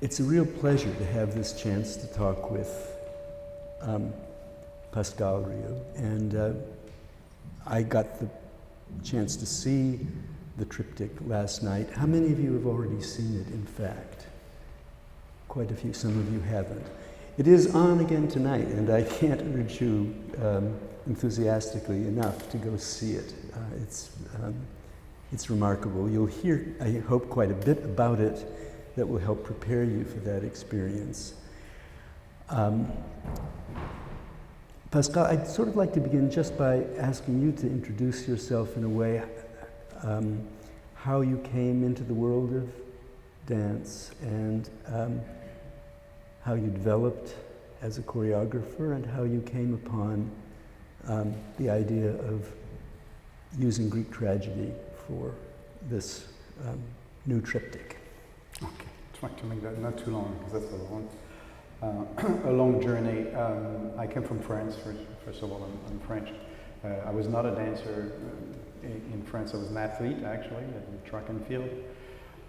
It's a real pleasure to have this chance to talk with Pascal Rioult, and I got the chance to see the triptych last night. How many of you have already seen it, in fact? Quite a few, some of you haven't. It is on again tonight, and I can't urge you enthusiastically enough to go see it. It's remarkable. You'll hear, I hope, quite a bit about it that will help prepare you for that experience. Pascal, I'd sort of like to begin just by asking you to introduce yourself in a way, how you came into the world of dance, and how you developed as a choreographer, and how you came upon the idea of using Greek tragedy for this new triptych. Okay, try to make that not too long, because that's a long journey. I came from France, first of all. I'm French. I was not a dancer in France. I was an athlete, actually, in track and field,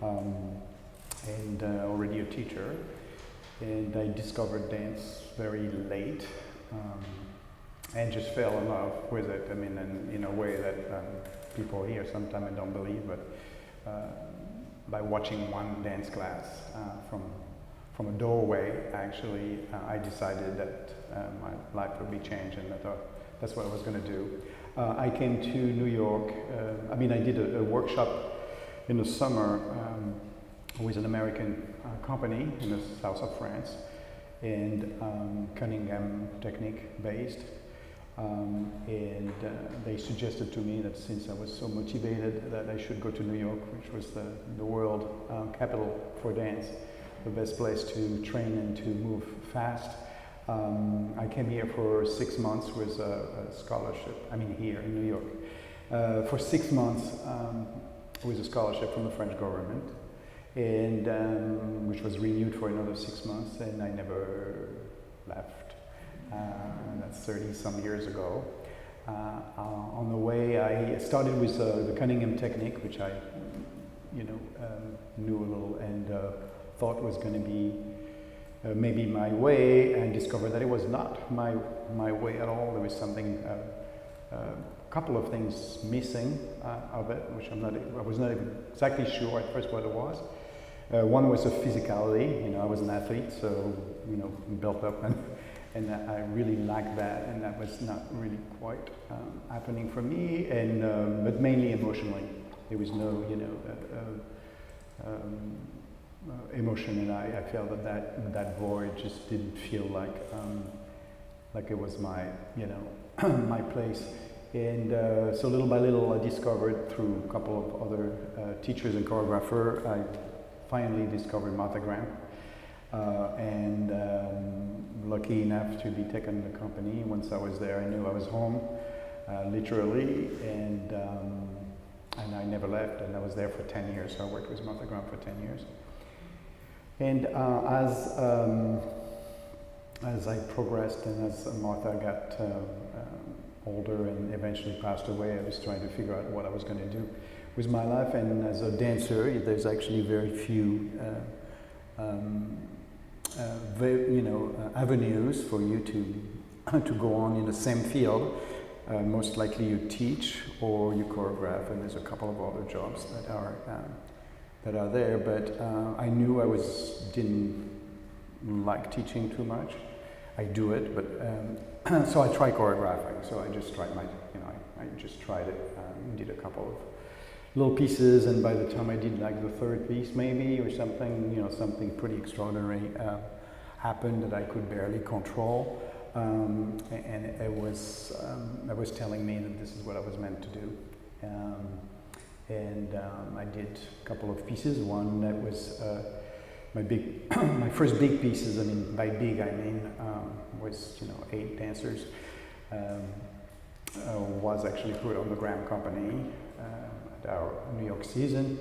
and already a teacher. And I discovered dance very late, and just fell in love with it. I mean, in a way that people here sometimes I don't believe, but by watching one dance class from a doorway, actually, I decided that my life would be changed, and I thought that's what I was going to do. I came to New York. I did a workshop in the summer with an American company in the south of France, and Cunningham technique based. And they suggested to me that since I was so motivated that I should go to New York, which was the world capital for dance, the best place to train and to move fast. I came here for 6 months with a scholarship, here in New York, for 6 months with a scholarship from the French government, and which was renewed for another 6 months, and I never left. That's 30 some years ago. On the way, I started with the Cunningham technique, which I knew a little and thought was going to be maybe my way, and discovered that it was not my way at all. There was something, a couple of things missing of it, which I was not exactly sure at first what it was. One was the physicality. I was an athlete, so built up, and I really lacked that, and that was not really quite happening for me. And but mainly emotionally, there was no emotion, and I felt that void just didn't feel like it was my my place. And so little by little, I discovered through a couple of other teachers and choreographer, I finally discovered Martha Graham, and lucky enough to be taken in the company. Once I was there, I knew I was home, literally, and I never left, and I was there for 10 years. So I worked with Martha Graham for 10 years. And as I progressed, and as Martha got older and eventually passed away, I was trying to figure out what I was going to do with my life. And as a dancer, there's actually very few avenues for you to go on in the same field. Most likely you teach or you choreograph, and there's a couple of other jobs that are there. But I knew I didn't like teaching too much. I do it, but so I tried choreographing. So I just tried I just tried it. Did a couple of little pieces, and by the time I did like the third piece maybe or something, something pretty extraordinary happened that I could barely control, and it was telling me that this is what I was meant to do. And I did a couple of pieces. One that was my first big pieces. By big I mean was 8 dancers. Was actually put on the Graham Company at our New York season,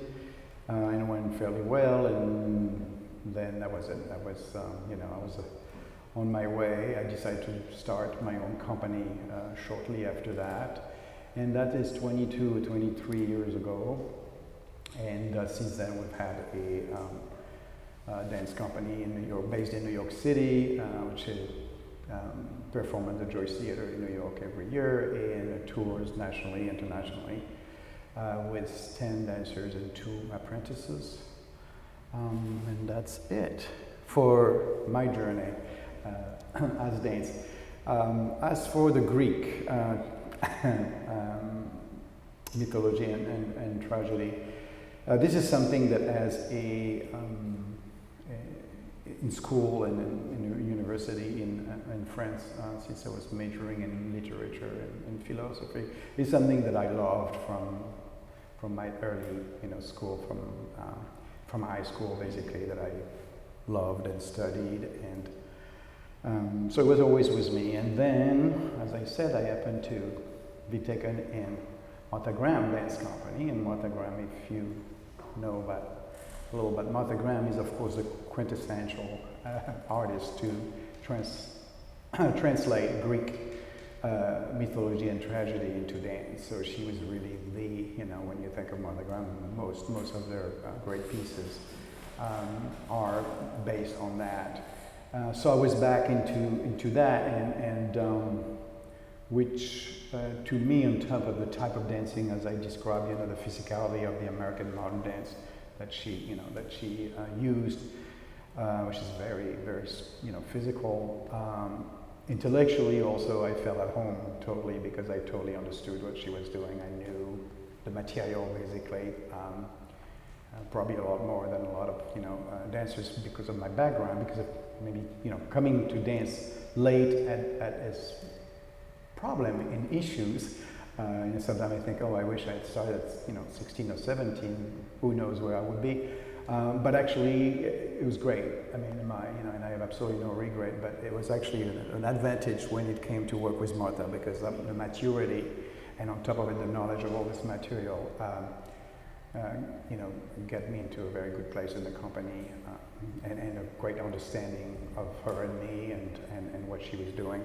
and it went fairly well. And then that was it. I was on my way. I decided to start my own company shortly after that. And that is 22 or 23 years ago. And since then we've had dance company in New York, based in New York City, which is perform at the Joyce Theater in New York every year, and tours nationally, internationally, with 10 dancers and 2 apprentices. And that's it for my journey as dance. As for the Greek mythology and tragedy, this is something that as in school and in university in France, since I was majoring in literature and philosophy, is something that I loved from my early school, from high school basically, that I loved and studied, and so it was always with me. And then, as I said, I happened to be taken in Martha Graham Dance Company, and Martha Graham, if you know a little bit, Martha Graham is of course the quintessential artist to translate Greek mythology and tragedy into dance. So she was really the, when you think of Martha Graham, most of their great pieces are based on that. So I was back into that, and which to me, on top of the type of dancing as I described, the physicality of the American modern dance that she used, which is very, very, physical. Intellectually also, I felt at home totally, because I totally understood what she was doing. I knew the material basically, probably a lot more than a lot of dancers, because of my background, because of maybe coming to dance late at its problem in issues. Sometimes I think, oh, I wish I had started at 16 or 17. Who knows where I would be? But actually, it was great. I mean, and I have absolutely no regret. But it was actually an advantage when it came to work with Martha, because the maturity, and on top of it, the knowledge of all this material, get me into a very good place in the company, and a great understanding of her and me, and what she was doing.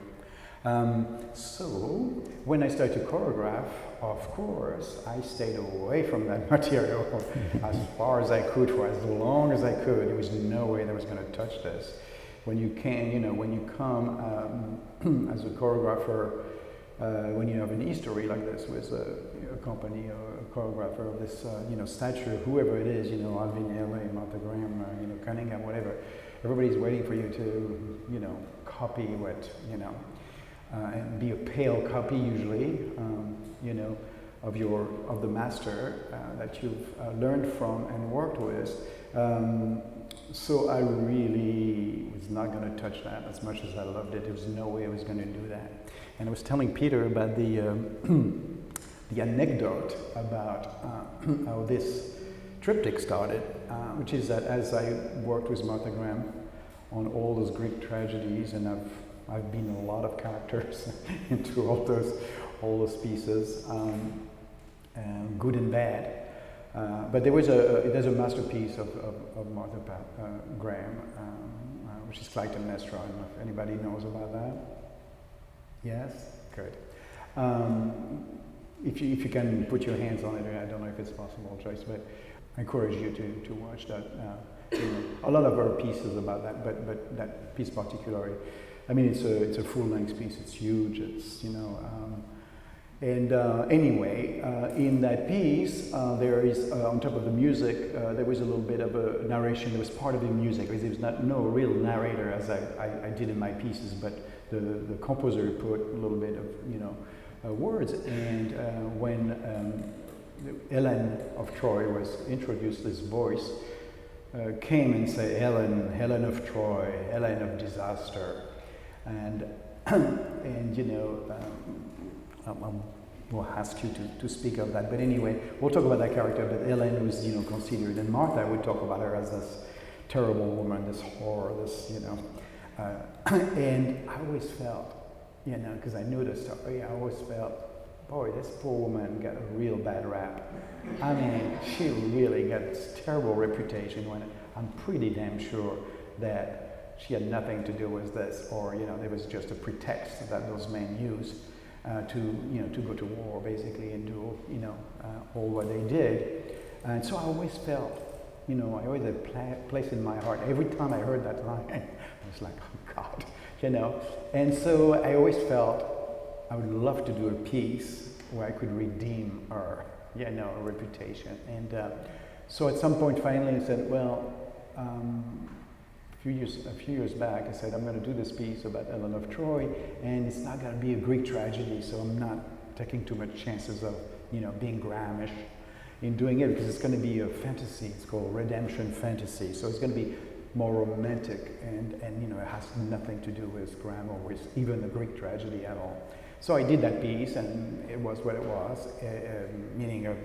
So when I started to choreograph, of course, I stayed away from that material as far as I could, for as long as I could. There was no way that I was going to touch this. When you come as a choreographer, when you have an history like this with a company or a choreographer of this, stature, whoever it is, Iphigenia, Martha Graham, Cunningham, whatever, everybody's waiting for you to, copy what, and be a pale copy usually, of the master that you've learned from and worked with. So I really was not going to touch that as much as I loved it. There was no way I was going to do that. And I was telling Peter about the anecdote about how this triptych started, which is that as I worked with Martha Graham on all those Greek tragedies, and I've been a lot of characters into all those pieces, good and bad. But there's a masterpiece of Martha Graham, which is Clytemnestra. I don't know if anybody knows about that. Yes, good. If you can put your hands on it, I don't know if it's possible, Joyce, but I encourage you to watch that. A lot of our pieces about that, but that piece particularly. I mean, it's a full-length piece. It's huge. It's anyway, in that piece, there is on top of the music, there was a little bit of a narration. There was part of the music. There was no real narrator as I did in my pieces, but the composer put a little bit of words. And when Helen of Troy was introduced, this voice came and said, Helen of Troy, Helen of disaster. And we'll ask you to speak of that. But anyway, we'll talk about that character. But Helen was, considered, and Martha, would talk about her as this terrible woman, this horror, this, and I always felt, because I knew the story, I always felt, boy, this poor woman got a real bad rap. I mean, she really got this terrible reputation when I'm pretty damn sure that she had nothing to do with this, or it was just a pretext that those men used to go to war basically and do all what they did. And so I always felt you know, I always had a place in my heart. Every time I heard that line, I was like, oh God, you know. And so I always felt I would love to do a piece where I could redeem her, you know, her reputation. And so at some point, finally, I said, well, a few years back, I said, I'm going to do this piece about Helen of Troy, and it's not going to be a Greek tragedy, so I'm not taking too much chances of, you know, being Grahamish in doing it, because it's going to be a fantasy. It's called redemption fantasy, so it's going to be more romantic, and you know, it has nothing to do with Graham or with even the Greek tragedy at all. So I did that piece, and it was what it was, meaning a,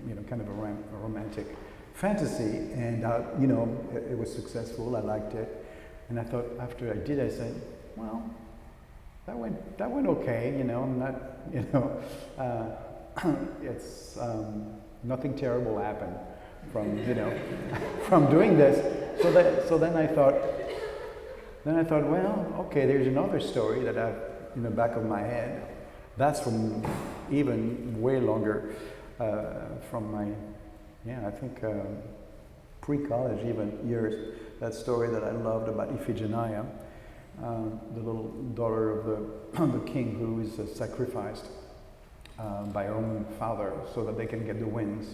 you know, kind of a romantic fantasy, and you know, it was successful. I liked it, and I thought after I did, I said, well, that went okay. You know, I'm not, you know, it's nothing terrible happened from, you know, from doing this. So then I thought, well, okay, there's another story that I've in the back of my head. That's from even way longer, from my, I think pre-college even years. That story that I loved about Iphigenia, the little daughter of the king who is sacrificed by her own father so that they can get the winds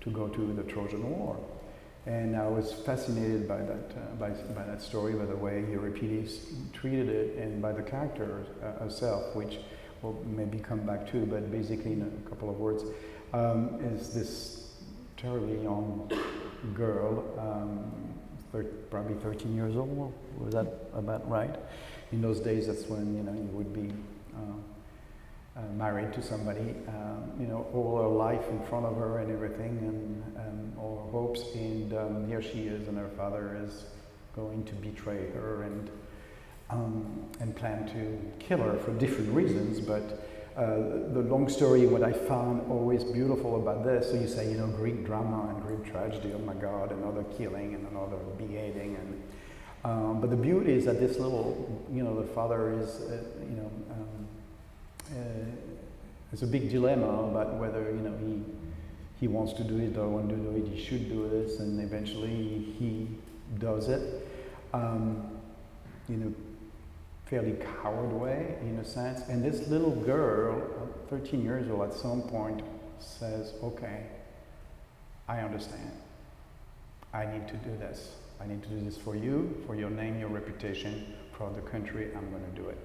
to go to the Trojan War. And I was fascinated by that story, by the way Euripides treated it, and by the character herself, which we'll maybe come back to, but basically in a couple of words, is this terribly young girl, probably 13 years old. Was that about right? In those days, that's when, you know, you would be married to somebody, you know, all her life in front of her and everything, and all her hopes, and here she is, and her father is going to betray her and plan to kill her for different reasons. But the long story, what I found always beautiful about this, so you say, you know, Greek drama and Greek tragedy, oh my God, another killing and another beheading, and but the beauty is that this little, you know, the father is, you know, it's a big dilemma about whether, you know, he wants to do it or wants to do it, he should do this, and eventually he does it, you know, fairly coward way in a sense. And this little girl, 13 years old, at some point says, okay, I understand. I need to do this. I need to do this for you, for your name, your reputation, for the country. I'm going to do it.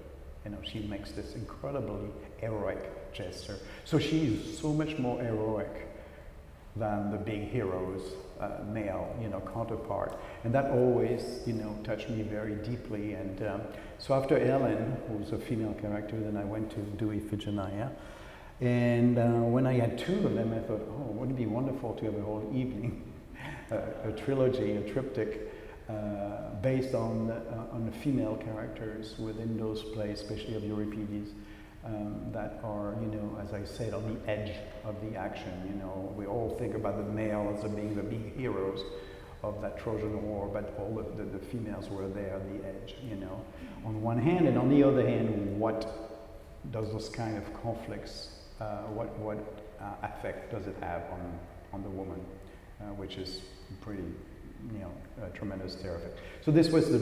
You know, she makes this incredibly heroic gesture. So she's so much more heroic than the big hero's male, you know, counterpart. And that always, you know, touched me very deeply. And so after Helen, who was a female character, then I went to do Iphigenia. And when I had two of them, I thought, oh, wouldn't it be wonderful to have a whole evening, a trilogy, a triptych, based on the female characters within those plays, especially of Euripides, that are, you know, as I said, on the edge of the action. You know, we all think about the male as being the big heroes of that Trojan War, but all the females were there on the edge, you know, on one hand. And on the other hand, what does those kind of conflicts, what effect does it have on the woman, which is pretty, you know, tremendous terrific. So this was the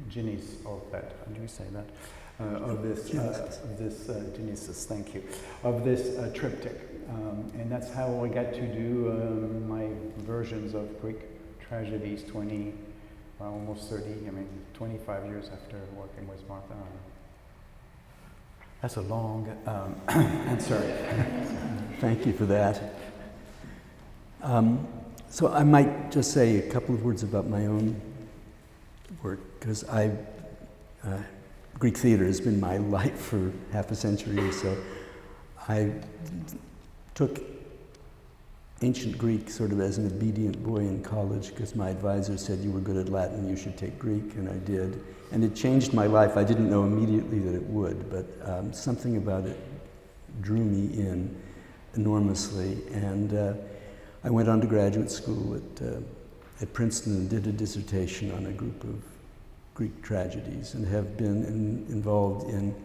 genius of that. How do you say that? Of this genesis, thank you, of this triptych, and that's how I got to do my versions of Greek tragedies. Almost 30. I mean, 25 years after working with Martha. That's a long answer. Thank you for that. So I might just say a couple of words about my own work, because Greek theater has been my life for half a century or so. I took ancient Greek sort of as an obedient boy in college, because my advisor said, you were good at Latin, you should take Greek, and I did. And it changed my life. I didn't know immediately that it would, but something about it drew me in enormously. And I went on to graduate school at Princeton and did a dissertation on a group of Greek tragedies, and have been involved in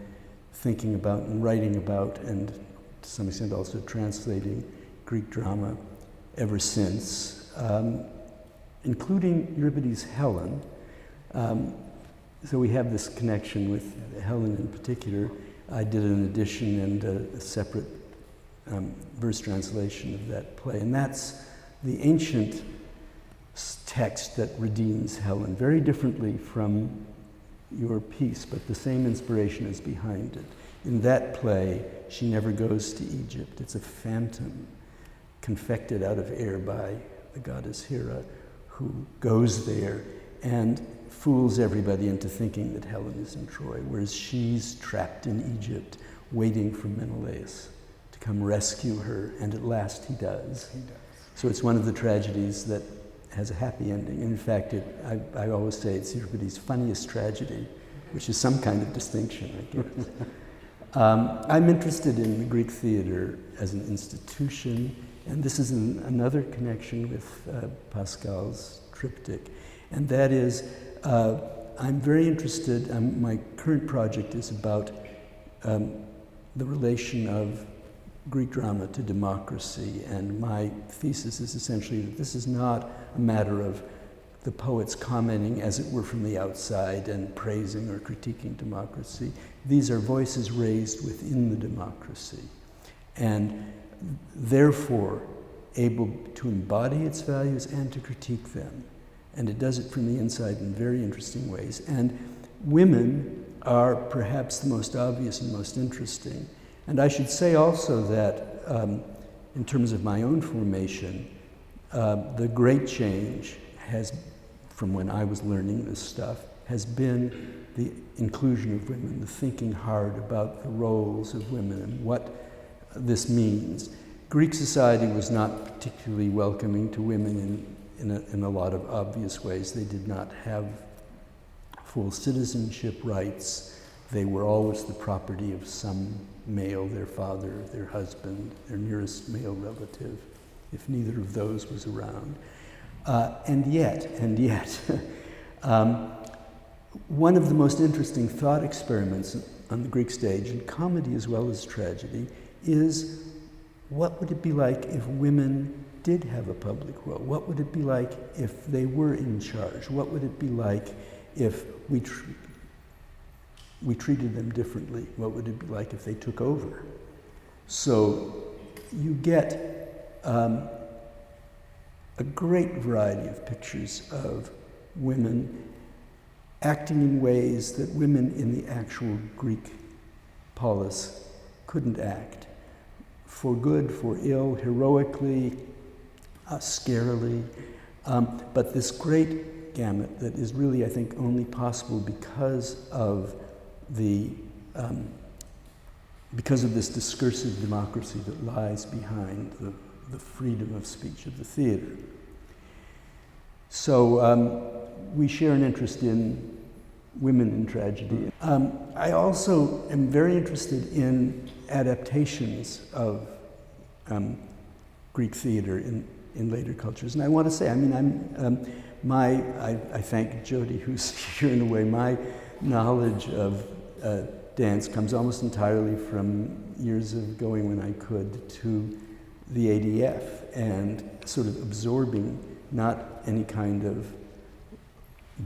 thinking about and writing about, and to some extent also translating Greek drama ever since. including Euripides' Helen. So we have this connection with Helen in particular. I did an edition and a separate verse translation of that play, and that's the ancient text that redeems Helen, very differently from your piece, but the same inspiration is behind it. In that play, she never goes to Egypt. It's a phantom confected out of air by the goddess Hera, who goes there and fools everybody into thinking that Helen is in Troy, whereas she's trapped in Egypt, waiting for Menelaus to come rescue her, and at last he does. He does. So it's one of the tragedies that has a happy ending. In fact, I always say it's Euripides' funniest tragedy, which is some kind of distinction, I guess. I'm interested in the Greek theater as an institution, and this is another connection with Pascal's triptych, and that is, I'm very interested, my current project is about the relation of Greek drama to democracy, and my thesis is essentially that this is not a matter of the poets commenting, as it were, from the outside and praising or critiquing democracy. These are voices raised within the democracy, and therefore able to embody its values and to critique them. And it does it from the inside in very interesting ways. And women are perhaps the most obvious and most interesting. And I should say also that in terms of my own formation, the great change has, from when I was learning this stuff, has been the inclusion of women, the thinking hard about the roles of women and what this means. Greek society was not particularly welcoming to women in a lot of obvious ways. They did not have full citizenship rights. They were always the property of some male, their father, their husband, their nearest male relative, if neither of those was around. And yet, one of the most interesting thought experiments on the Greek stage, in comedy as well as tragedy, is what would it be like if women did have a public role? What would it be like if they were in charge? What would it be like if we treated them differently? What would it be like if they took over? So you get a great variety of pictures of women acting in ways that women in the actual Greek polis couldn't act. For good, for ill, heroically, scarily, but this great gamut that is really, I think, only possible because of this discursive democracy that lies behind the freedom of speech of the theater. So we share an interest in women in tragedy. I also am very interested in adaptations of Greek theater in later cultures. And I want to say, I mean, I thank Jody, who's here in a way. My knowledge of dance comes almost entirely from years of going when I could to the ADF and sort of absorbing not any kind of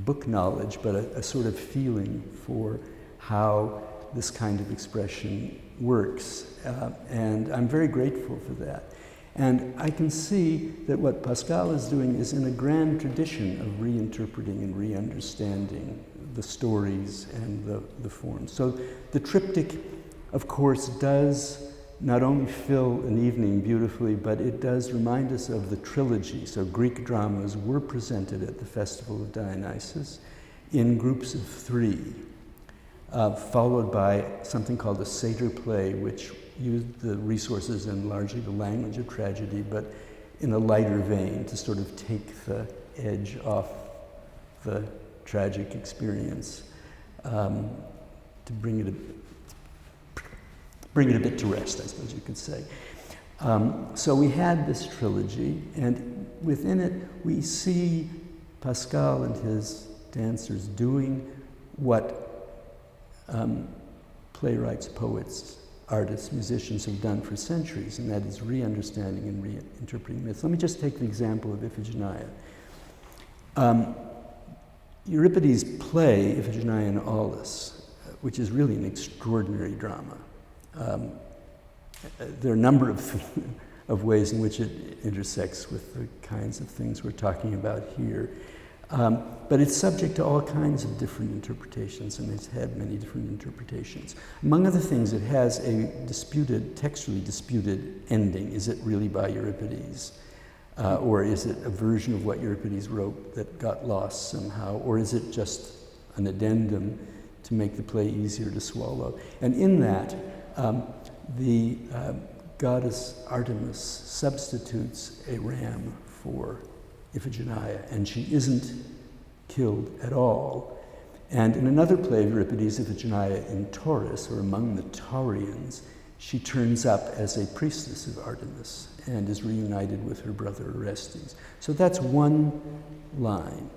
book knowledge, but a sort of feeling for how this kind of expression works. And I'm very grateful for that. And I can see that what Pascal is doing is in a grand tradition of reinterpreting and re-understanding the stories and the forms. So the triptych, of course, does not only fill an evening beautifully, but it does remind us of the trilogy. So Greek dramas were presented at the Festival of Dionysus in groups of 3, followed by something called a satyr play, which used the resources and largely the language of tragedy, but in a lighter vein to sort of take the edge off the tragic experience, to bring it a bit to rest, I suppose you could say. So we had this trilogy, and within it we see Pascal and his dancers doing what playwrights, poets, artists, musicians have done for centuries, and that is re-understanding and reinterpreting myths. Let me just take the example of Iphigenia. Euripides' play, Iphigenia and Aulus, which is really an extraordinary drama. There are a number of ways in which it intersects with the kinds of things we're talking about here. But it's subject to all kinds of different interpretations, and it's had many different interpretations. Among other things, it has a textually disputed ending. Is it really by Euripides? Or is it a version of what Euripides wrote that got lost somehow? Or is it just an addendum to make the play easier to swallow? And in that, the goddess Artemis substitutes a ram for Iphigenia, and she isn't killed at all. And in another play of Euripides, Iphigenia in Taurus, or among the Taurians, she turns up as a priestess of Artemis and is reunited with her brother Orestes. So that's one line.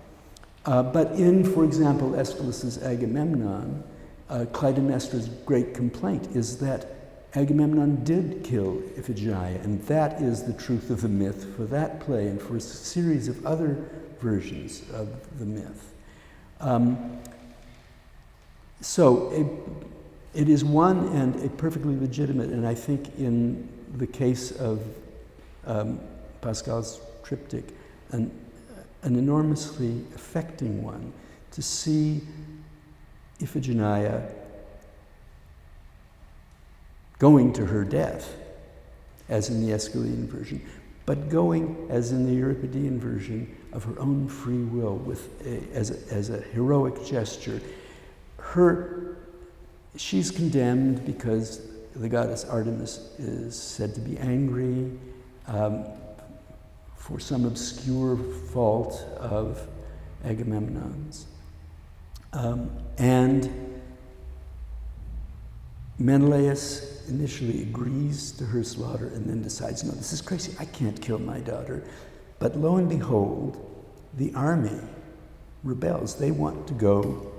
But in, for example, Aeschylus's Agamemnon, Clytemnestra's great complaint is that Agamemnon did kill Iphigenia, and that is the truth of the myth for that play and for a series of other versions of the myth. It is one and a perfectly legitimate, and I think in the case of Pascal's triptych, an enormously affecting one to see Iphigenia going to her death, as in the Aeschylean version, but going, as in the Euripidean version, of her own free will, as a heroic gesture. She's condemned because the goddess Artemis is said to be angry for some obscure fault of Agamemnon's. And Menelaus initially agrees to her slaughter and then decides, no, this is crazy, I can't kill my daughter. But lo and behold, the army rebels. They want to go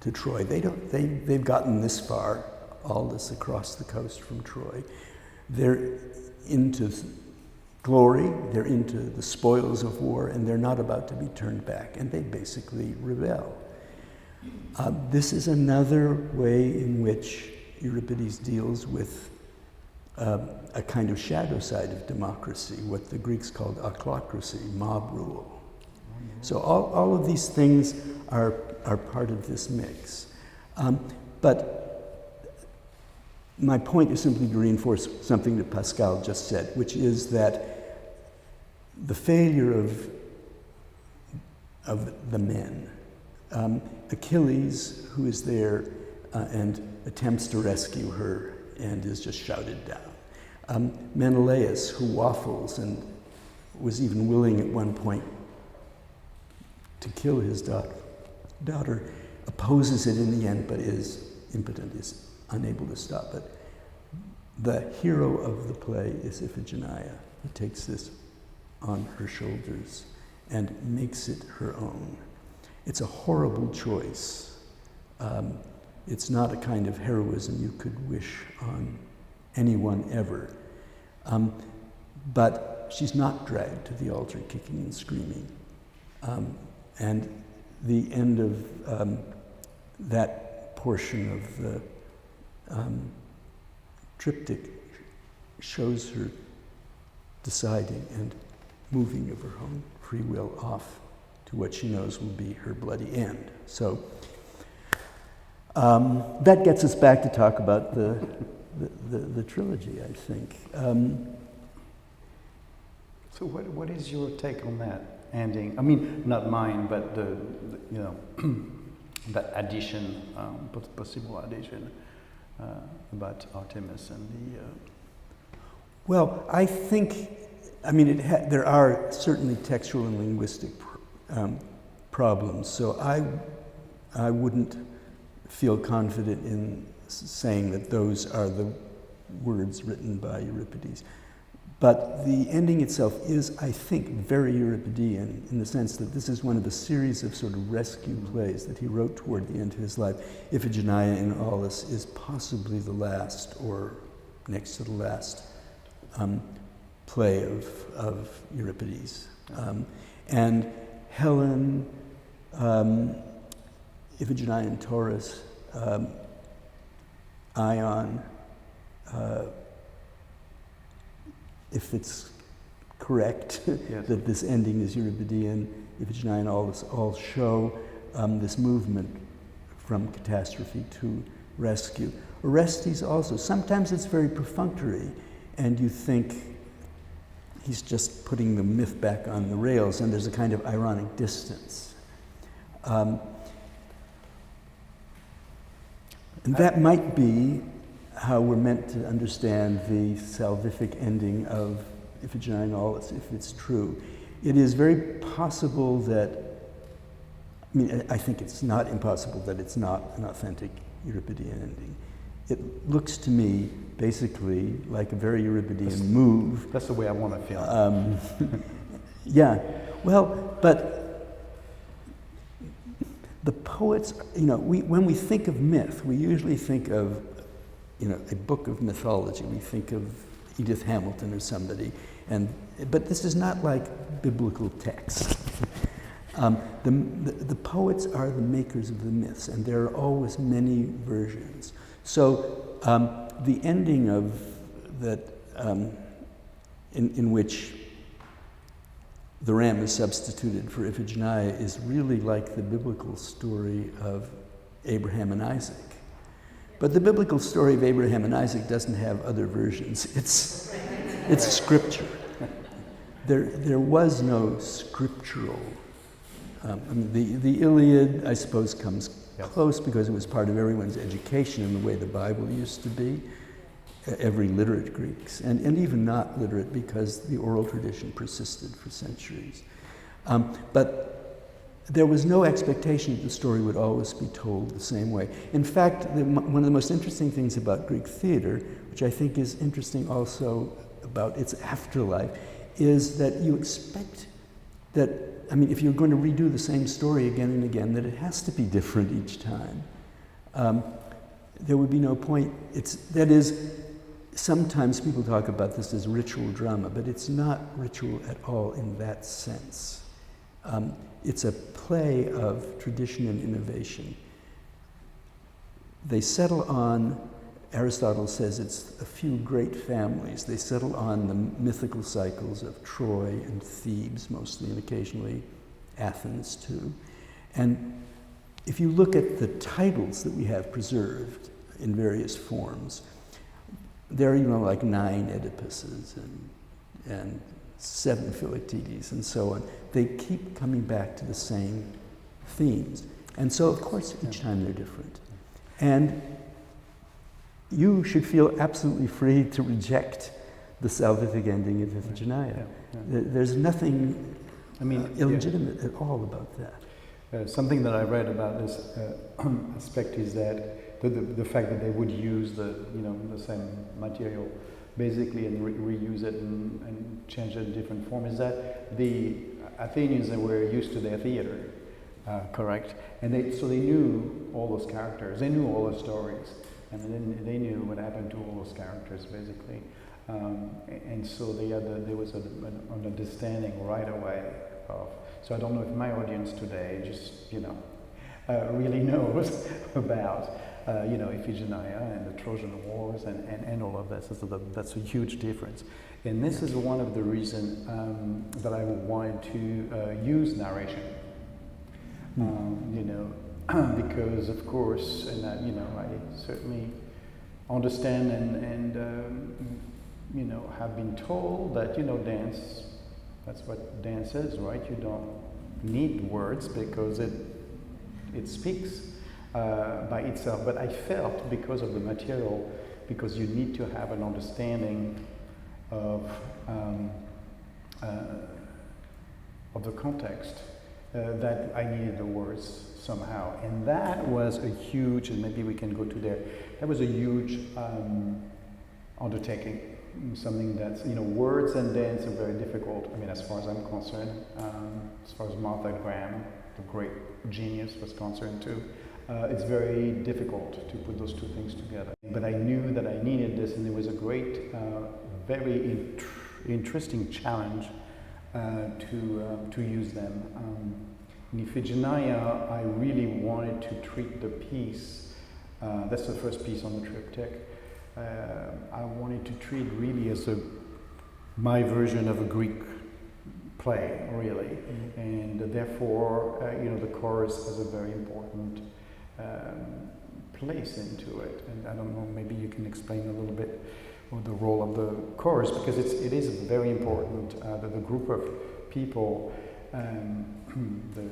to Troy. They've gotten this far, all this across the coast from Troy. They're into glory, they're into the spoils of war, and they're not about to be turned back, and they basically rebel. This is another way in which Euripides deals with a kind of shadow side of democracy, what the Greeks called ochlocracy, mob rule. So all of these things are part of this mix. But my point is simply to reinforce something that Pascal just said, which is that the failure of the men, Achilles, who is there and attempts to rescue her and is just shouted down. Menelaus, who waffles and was even willing at one point to kill his daughter, opposes it in the end, but is impotent, is unable to stop it. The hero of the play is Iphigenia, who takes this on her shoulders and makes it her own. It's a horrible choice. It's not a kind of heroism you could wish on anyone ever. But she's not dragged to the altar kicking and screaming. And the end of that portion of the triptych shows her deciding and moving of her own free will off to what she knows will be her bloody end. So that gets us back to talk about the trilogy, I think. So what is your take on that ending? I mean, not mine, but the that addition, possible addition about Artemis and the. Well, I think, there are certainly textual and linguistic problems. So I wouldn't feel confident in saying that those are the words written by Euripides. But the ending itself is, I think, very Euripidean in the sense that this is one of a series of sort of rescue plays that he wrote toward the end of his life. Iphigenia in Aulus is possibly the last, or next to the last, play of Euripides. And Helen, Iphigenia and Taurus, Ion, if it's correct, yes. that this ending is Euripidean, Iphigenia and all show this movement from catastrophe to rescue. Orestes also, sometimes it's very perfunctory, and you think he's just putting the myth back on the rails, and there's a kind of ironic distance. And that might be how we're meant to understand the salvific ending of Iphigenia and all, if it's true. It is very possible that, I mean, I think it's not impossible that it's not an authentic Euripidean ending. It looks to me basically like a very Euripidean move. That's the way I want to feel. Yeah, well, but the poets, you know, when we think of myth, we usually think of, you know, a book of mythology. We think of Edith Hamilton or somebody, but this is not like biblical text. The poets are the makers of the myths, and there are always many versions. So the ending of that, in which the ram is substituted for Iphigenia, is really like the biblical story of Abraham and Isaac. But the biblical story of Abraham and Isaac doesn't have other versions. It's scripture. There was no scriptural. I mean, the Iliad, I suppose, comes close because it was part of everyone's education in the way the Bible used to be. Every literate Greeks, and even not literate, because the oral tradition persisted for centuries. But there was no expectation that the story would always be told the same way. In fact, one of the most interesting things about Greek theater, which I think is interesting also about its afterlife, is that you expect that, I mean, if you're going to redo the same story again and again, that it has to be different each time. There would be no point. That is, sometimes people talk about this as ritual drama, but it's not ritual at all in that sense. It's a play of tradition and innovation. They settle on, Aristotle says it's a few great families. They settle on the mythical cycles of Troy and Thebes mostly, and occasionally Athens too. And if you look at the titles that we have preserved in various forms, there are, you know, like 9 Oedipuses and 7 Philoctetes and so on. They keep coming back to the same themes. And so, of course, each time they're different. And you should feel absolutely free to reject the salvific ending of Iphigenia. There's nothing illegitimate at all about that. Something that I read about this aspect is that the fact that they would use the same material basically and reuse it and change it in different form is that the Athenians, they were used to their theater, correct? And so they knew all those characters, they knew all the stories, and then they knew what happened to all those characters basically. And so there was an understanding right away of. So I don't know if my audience today just really knows about Iphigenia and the Trojan Wars and all of that. So that's a huge difference. And this is one of the reasons that I wanted to use narration. Because of course, and I certainly understand and have been told that dance. That's what dance is, right? You don't need words because it speaks by itself. But I felt because of the material, because you need to have an understanding of the context, that I needed the words somehow. And that was a huge, and maybe we can go to there, that was a huge undertaking. Something that's, words and dance are very difficult. I mean, as far as I'm concerned, as far as Martha Graham, the great genius, was concerned too, it's very difficult to put those two things together. But I knew that I needed this, and there was a great, very interesting challenge to use them. In Iphigenia, I really wanted to treat the piece, that's the first piece on the triptych, I wanted to treat really as my version of a Greek play, really, and therefore, the chorus has a very important place into it. And I don't know, maybe you can explain a little bit of the role of the chorus, because it is very important that the group of people, the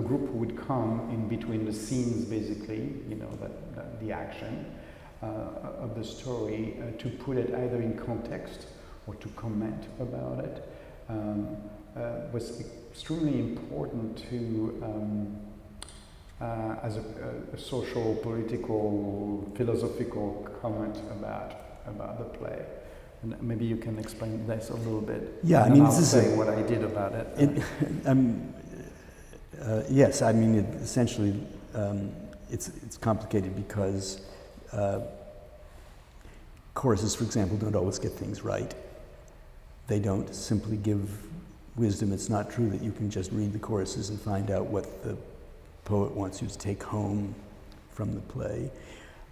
group who would come in between the scenes, basically, the action of the story, to put it either in context or to comment about it, was extremely important to, as a social, political, philosophical comment about the play. And maybe you can explain this a little bit. Yeah, and this is say what I did about it. Yes, essentially, it's complicated because choruses, for example, don't always get things right. They don't simply give wisdom. It's not true that you can just read the choruses and find out what the poet wants you to take home from the play.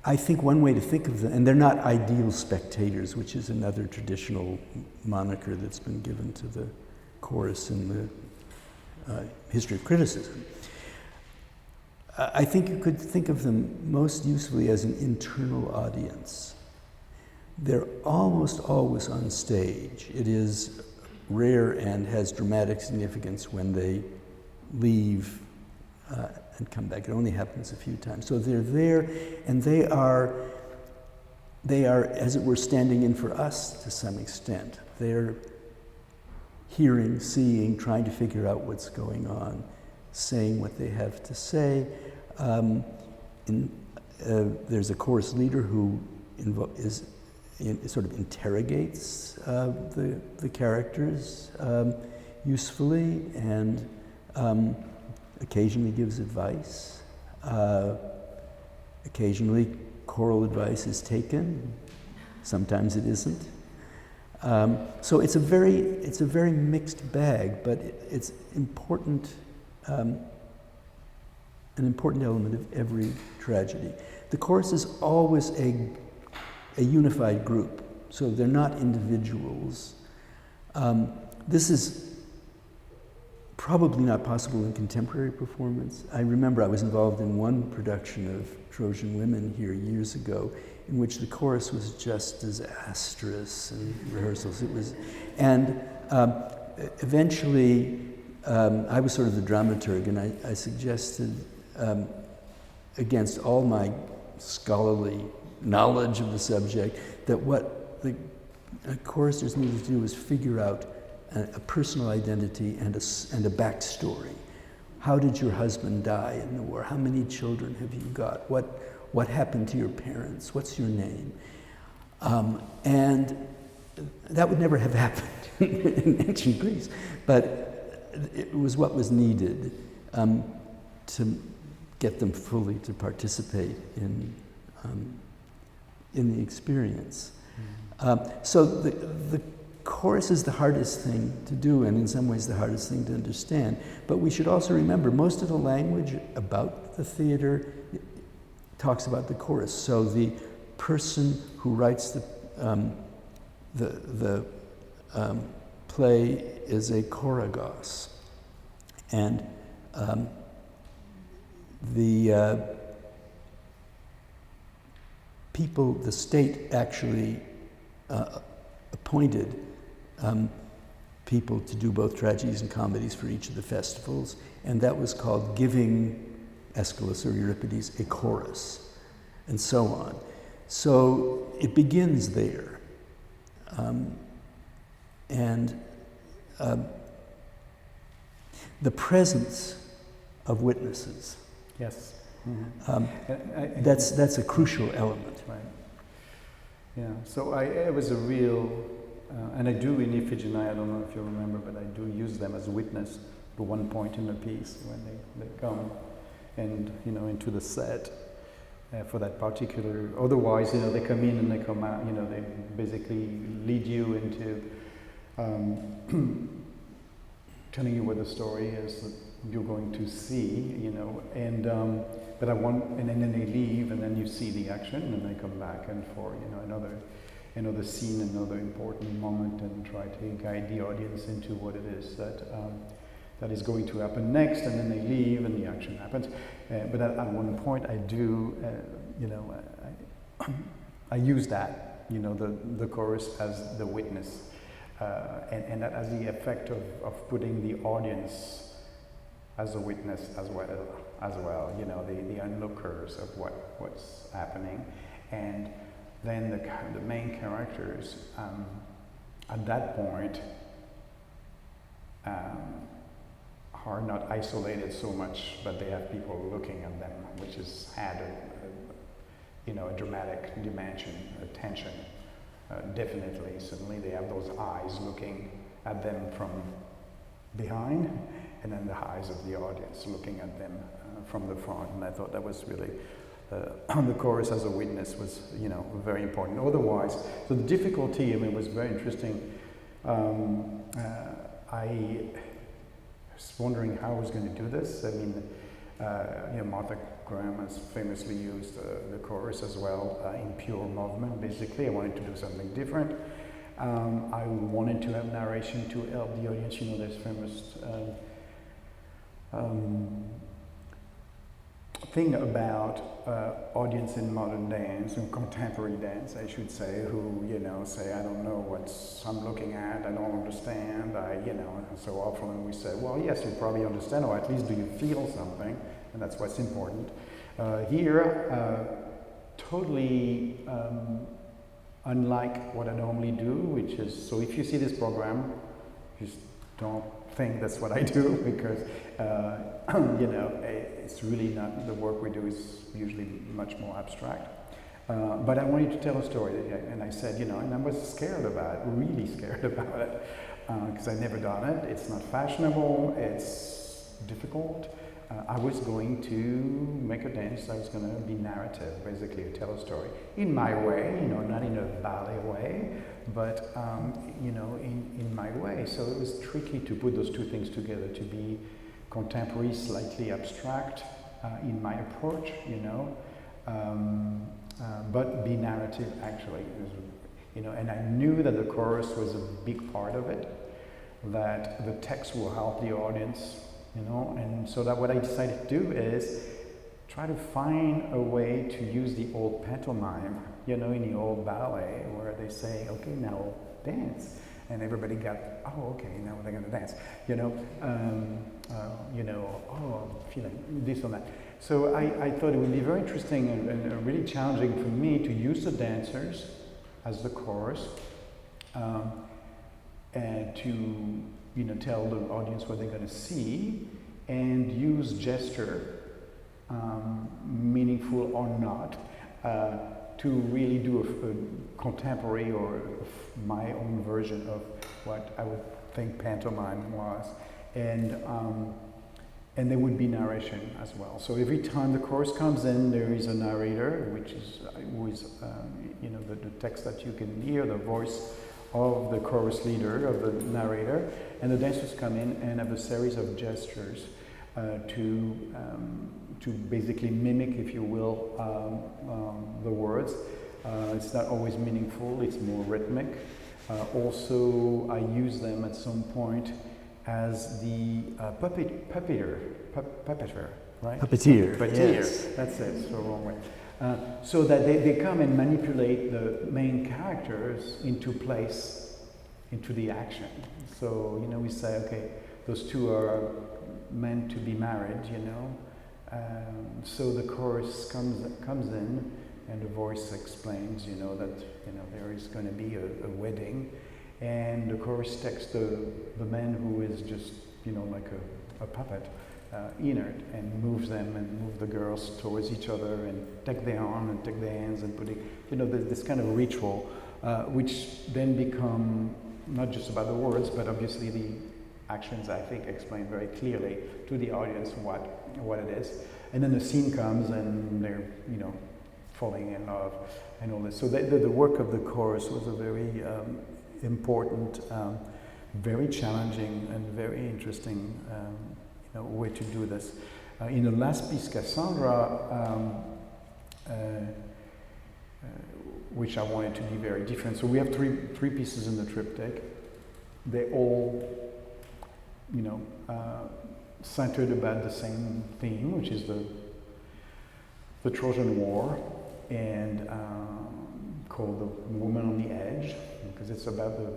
I think one way to think of them, and they're not ideal spectators, which is another traditional moniker that's been given to the chorus in the history of criticism. I think you could think of them most usefully as an internal audience. They're almost always on stage. It is rare and has dramatic significance when they leave and come back. It only happens a few times. So they're there, and they are, as it were, standing in for us to some extent. They're hearing, seeing, trying to figure out what's going on, saying what they have to say. There's a chorus leader who sort of interrogates the characters usefully, and occasionally gives advice. Occasionally choral advice is taken. Sometimes it isn't. So it's a very mixed bag, but it's important, an important element of every tragedy. The chorus is always a unified group, so they're not individuals. This is probably not possible in contemporary performance. I remember I was involved in one production of Trojan Women here years ago, in which the chorus was just disastrous in rehearsals. And eventually, I was sort of the dramaturg, and I suggested, against all my scholarly knowledge of the subject, that what the choristers needed to do was figure out a personal identity and a backstory. How did your husband die in the war? How many children have you got? What happened to your parents? What's your name? And that would never have happened in ancient Greece, but it was what was needed to get them fully to participate in the experience. So the chorus is the hardest thing to do, and in some ways the hardest thing to understand. But we should also remember, most of the language about the theater talks about the chorus. So the person who writes the play is a choragos, and the people, the state actually appointed people to do both tragedies and comedies for each of the festivals, and that was called giving Aeschylus or Euripides a chorus, and so on. So it begins there. The presence of witnesses. Yes. That's a crucial element. Right. Yeah. So it was a real, and I do in Iphigenia, I don't know if you remember, but I do use them as a witness at one point in the piece when they come and into the set for that particular. Otherwise, they come in and they come out. They basically lead you into telling you what the story is that you're going to see, you know, and but I want, and then they leave, and then you see the action, and they come back and for, you know, another scene, another important moment, and try to guide the audience into what it is that that is going to happen next, and then they leave, and the action happens. But at one point, I do, you know, I use that, you know, the chorus as the witness, and that has the effect of putting the audience as a witness as well, you know, the onlookers of what's happening, and then the main characters at that point are not isolated so much, but they have people looking at them, which has had you know, a dramatic dimension, a tension. Definitely, suddenly they have those eyes looking at them from behind, and then the eyes of the audience looking at them from the front. And I thought that was really, the chorus as a witness was, you know, very important. Otherwise, so the difficulty, I mean, was very interesting. I was wondering how I was going to do this. I mean, you know, Martha Graham has famously used the chorus as well in pure movement. Basically, I wanted to do something different. I wanted to have narration to help the audience. You know, there's famous thing about audience in modern dance, and contemporary dance, I should say, who, you know, say, I don't know what I'm looking at, I don't understand, you know, and so often we say, well, yes, you probably understand, or at least do you feel something, and that's what's important. Here, totally unlike what I normally do, which is, so if you see this program, just don't think that's what I do, because you know, it's really not, the work we do is usually much more abstract. But I wanted to tell a story, and I said, you know, and I was scared about it, really scared about it, because I'd never done it. It's not fashionable, it's difficult. I was going to make a dance that was going to be narrative, basically, to tell a story in my way, you know, not in a ballet way, but you know, in my way. So it was tricky to put those two things together, to be contemporary, slightly abstract in my approach, you know, but be narrative actually, you know. And I knew that the chorus was a big part of it, that the text will help the audience, you know, and so that what I decided to do is try to find a way to use the old pantomime, you know, in the old ballet, where they say, okay, now dance, and everybody got, oh, okay, now they're going to dance, you know, oh, I'm feeling this or that. So I thought it would be very interesting and really challenging for me to use the dancers as the chorus, and to, you know, tell the audience what they're going to see, and use gesture, meaningful or not, to really do a contemporary or my own version of what I would think pantomime was, and there would be narration as well. So every time the chorus comes in, there is a narrator, which is always, you know, the text that you can hear, the voice of the chorus leader, of the narrator, and the dancers come in and have a series of gestures to basically mimic, if you will, the words. It's not always meaningful, it's more rhythmic. Also, I use them at some point as the puppeteer, right? Puppeteer, yes. That's it, it's the wrong way. So that they come and manipulate the main characters into place, into the action. So, you know, we say, okay, those two are meant to be married, you know. So the chorus comes in, and the voice explains, you know, that, you know, there is going to be a wedding, and the chorus takes the man who is just, you know, like a puppet, inert, and moves them and move the girls towards each other and take their arm and take their hands and put it, you know, this kind of ritual, which then become not just about the words, but obviously the actions, I think, explain very clearly to the audience what it is. And then the scene comes and they're, you know, falling in love and all this. So the work of the chorus was a very important very challenging and very interesting way to do this. In the last piece, Cassandra, which I wanted to be very different. So we have three pieces in the triptych. They all, centered about the same theme, which is the Trojan War, and called The Woman on the Edge, because it's about the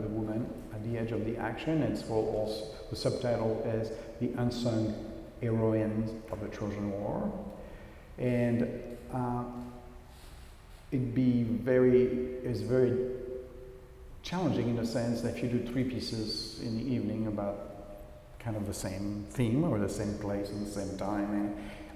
woman at the edge of the action. It's called also, the subtitle is The Unsung Heroines of the Trojan War. And it's very challenging in the sense that if you do three pieces in the evening about kind of the same theme or the same place at the same time,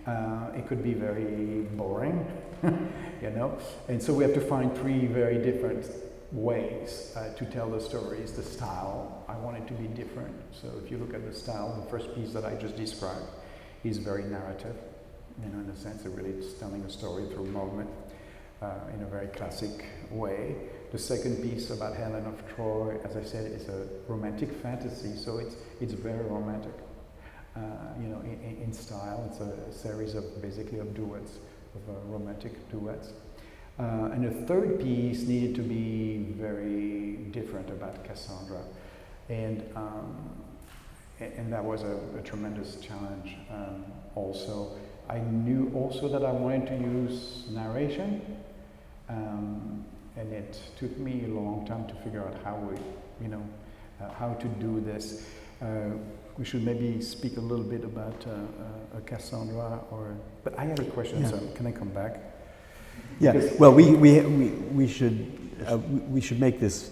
and it could be very boring, And so we have to find three very different ways to tell the stories. The style, I want it to be different. So if you look at the style, the first piece that I just described is very narrative, in the sense of really just telling a story through movement in a very classic way. The second piece about Helen of Troy, as I said, is a romantic fantasy, so it's very romantic. In style, it's a series of basically of duets, of romantic duets. And the third piece needed to be very different about Cassandra, and that was a tremendous challenge. Also, I knew also that I wanted to use narration, and it took me a long time to figure out how to do this. We should maybe speak a little bit about Cassandra, but I have a question. Yeah. So can I come back? Yeah. Because well, we should make this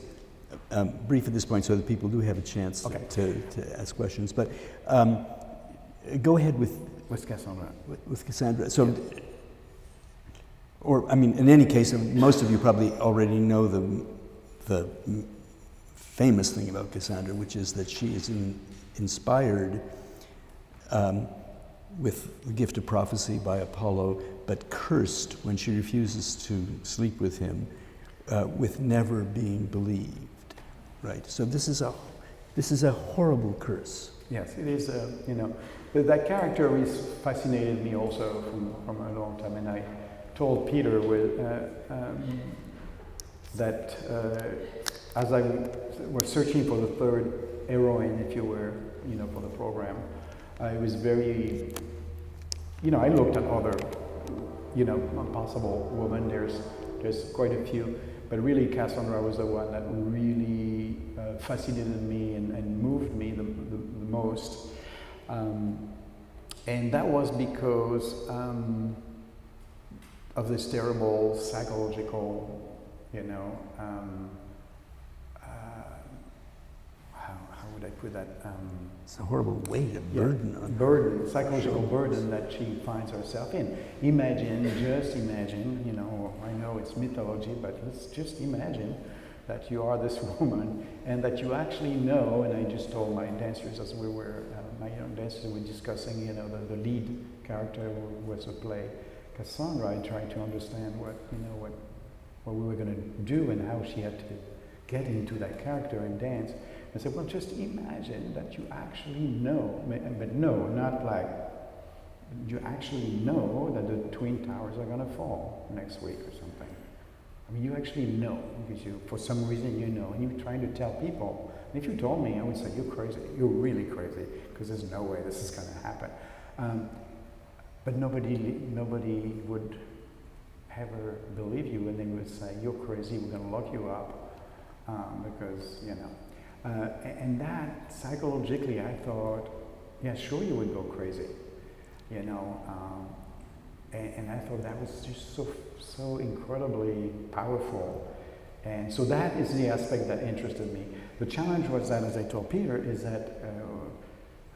brief at this point so that people do have a chance to ask questions. But go ahead with Cassandra. With Cassandra. So, in any case, most of you probably already know the famous thing about Cassandra, which is that she is inspired with the gift of prophecy by Apollo, but cursed when she refuses to sleep with him, with never being believed. Right. So this is a horrible curse. Yes, it is. But that character is fascinated me also from a long time, and I told Peter that as I was searching for the third heroine, if you were, for the program, I was very, I looked at other, possible women. There's quite a few, but really Cassandra was the one that really fascinated me and moved me the most. And that was because of this terrible psychological, how would I put that? It's a horrible weight, a burden. Psychological burden that she finds herself in. Just imagine, I know it's mythology, but let's just imagine that you are this woman and that you actually know, and I just told my dancers as we were, my young dancers were discussing, the lead character was a play, Cassandra. I tried to understand what we were going to do and how she had to get into that character and dance. I said, well, just imagine that you actually know, but no, not like, you actually know that the Twin Towers are going to fall next week or something. You actually know, because for some reason and you're trying to tell people. And if you told me, I would say, you're crazy, you're really crazy, because there's no way this is going to happen. But nobody would ever believe you, and they would say, you're crazy, we're going to lock you up, because, and that, psychologically, I thought, yeah, sure you would go crazy, and I thought that was just so incredibly powerful. And so that is the aspect that interested me. The challenge was that, as I told Peter, is that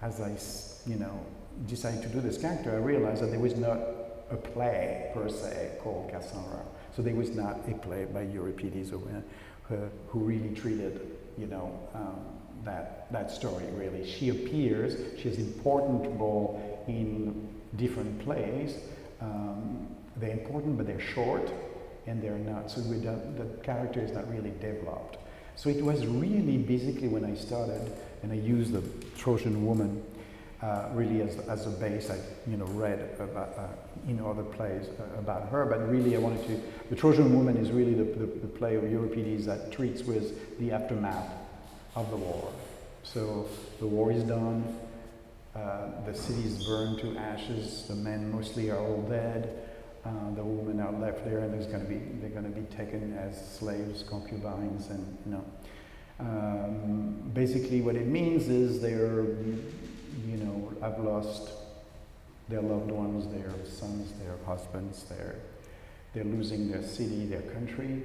as I, decided to do this character, I realized that there was not a play per se called Cassandra. So there was not a play by Euripides who really treated, that story really. She appears, she has an important role in different plays. They're important, but they're short, and they're not. So the character is not really developed. So it was really basically when I started, and I used the Trojan woman really as a base. I read about other plays about her, but really I wanted to. The Trojan woman is really the play of Euripides that treats with the aftermath of the war. So the war is done, the city is burned to ashes. The men mostly are all dead. The women are left there, and they're going to be taken as slaves, concubines, and basically what it means is have lost their loved ones, their sons, their husbands, they're losing their city, their country.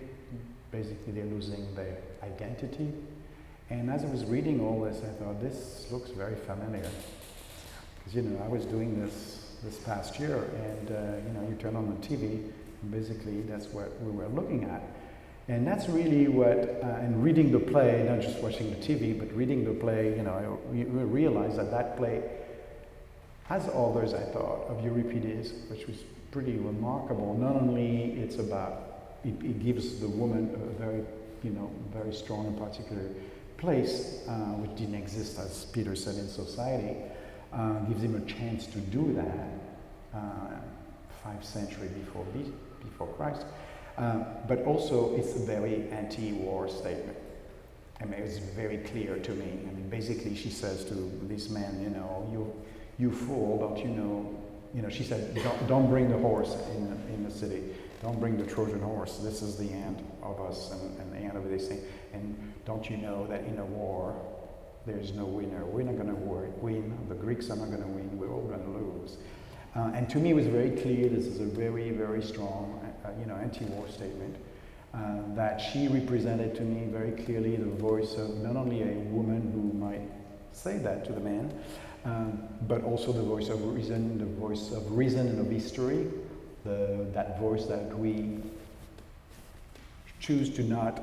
Basically, they're losing their identity. And as I was reading all this, I thought, this looks very familiar. Because, I was doing this past year, and, you turn on the TV, and basically that's what we were looking at. And that's really what, and reading the play, not just watching the TV, but reading the play, you realize that play has others, I thought, of Euripides, which was pretty remarkable. Not only it's about, it gives the woman a very, very strong and particular place, which didn't exist, as Peter said, in society, gives him a chance to do that 5th century before Christ. But also it's a very anti-war statement. I mean, it's very clear to me. I mean, basically she says to this man, you fool, don't you know, she said, don't bring the horse in the city. Don't bring the Trojan horse. This is the end of us and the end of this thing. And don't you know that in a war, there's no winner. We're not going to win. The Greeks are not going to win. We're all going to lose. And to me, it was very clear. This is a very, very strong, anti-war statement that she represented to me very clearly the voice of not only a woman who might say that to the man, but also the voice of reason, and of history, that voice that we choose to not,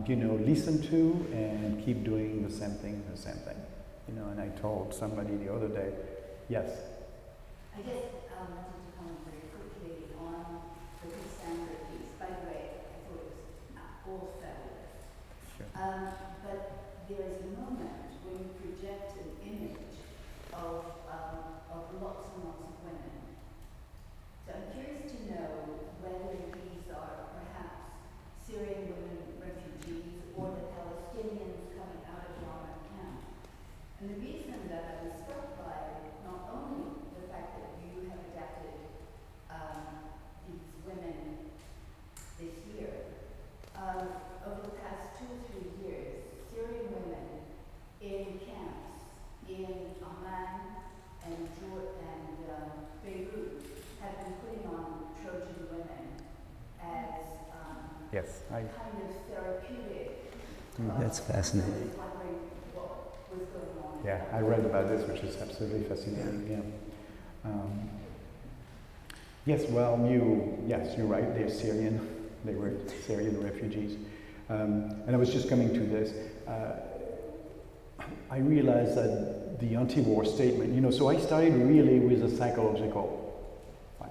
listen to and keep doing the same thing. And I told somebody the other day, yes. I guess I wanted to comment very quickly on the Cassandra piece. By the way, I thought it was all fabulous. Sure. But there is a moment when you project an image of lots and lots of women. So I'm curious to know whether these are perhaps Syrian women refugees or the Palestinians coming out of Rama camp. And the reason that I was struck by not only the fact that you have adapted these women this year, over the past 2 or 3 years, Syrian women in camps in Amman and Beirut have been putting on Trojan women as Yes, kind of therapeutic. That's fascinating. I was wondering what was going on. Yeah, I read about this, which is absolutely fascinating. Yeah. Yes, well, you're right. They're Syrian. They were Syrian refugees. And I was just coming to this. I realized that the anti-war statement, so I started really with a psychological.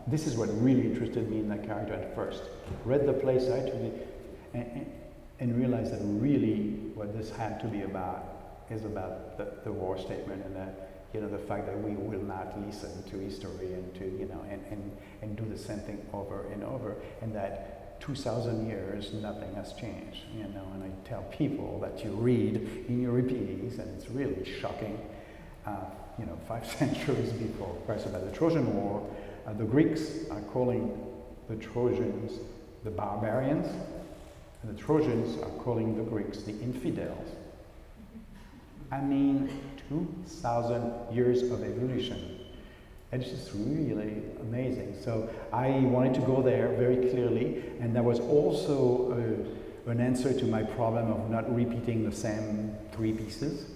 This is what really interested me in that character at first. Read the play and realized that really what this had to be about is about the war statement and the fact that we will not listen to history and to and do the same thing over and over, and that 2,000 years nothing has changed, and I tell people that you read in Euripides and it's really shocking, 5 centuries before Christ, about the Trojan War. The Greeks are calling the Trojans the barbarians, and the Trojans are calling the Greeks the infidels. I mean, 2,000 years of evolution. It's just really amazing. So I wanted to go there very clearly, and that was also an answer to my problem of not repeating the same 3 pieces.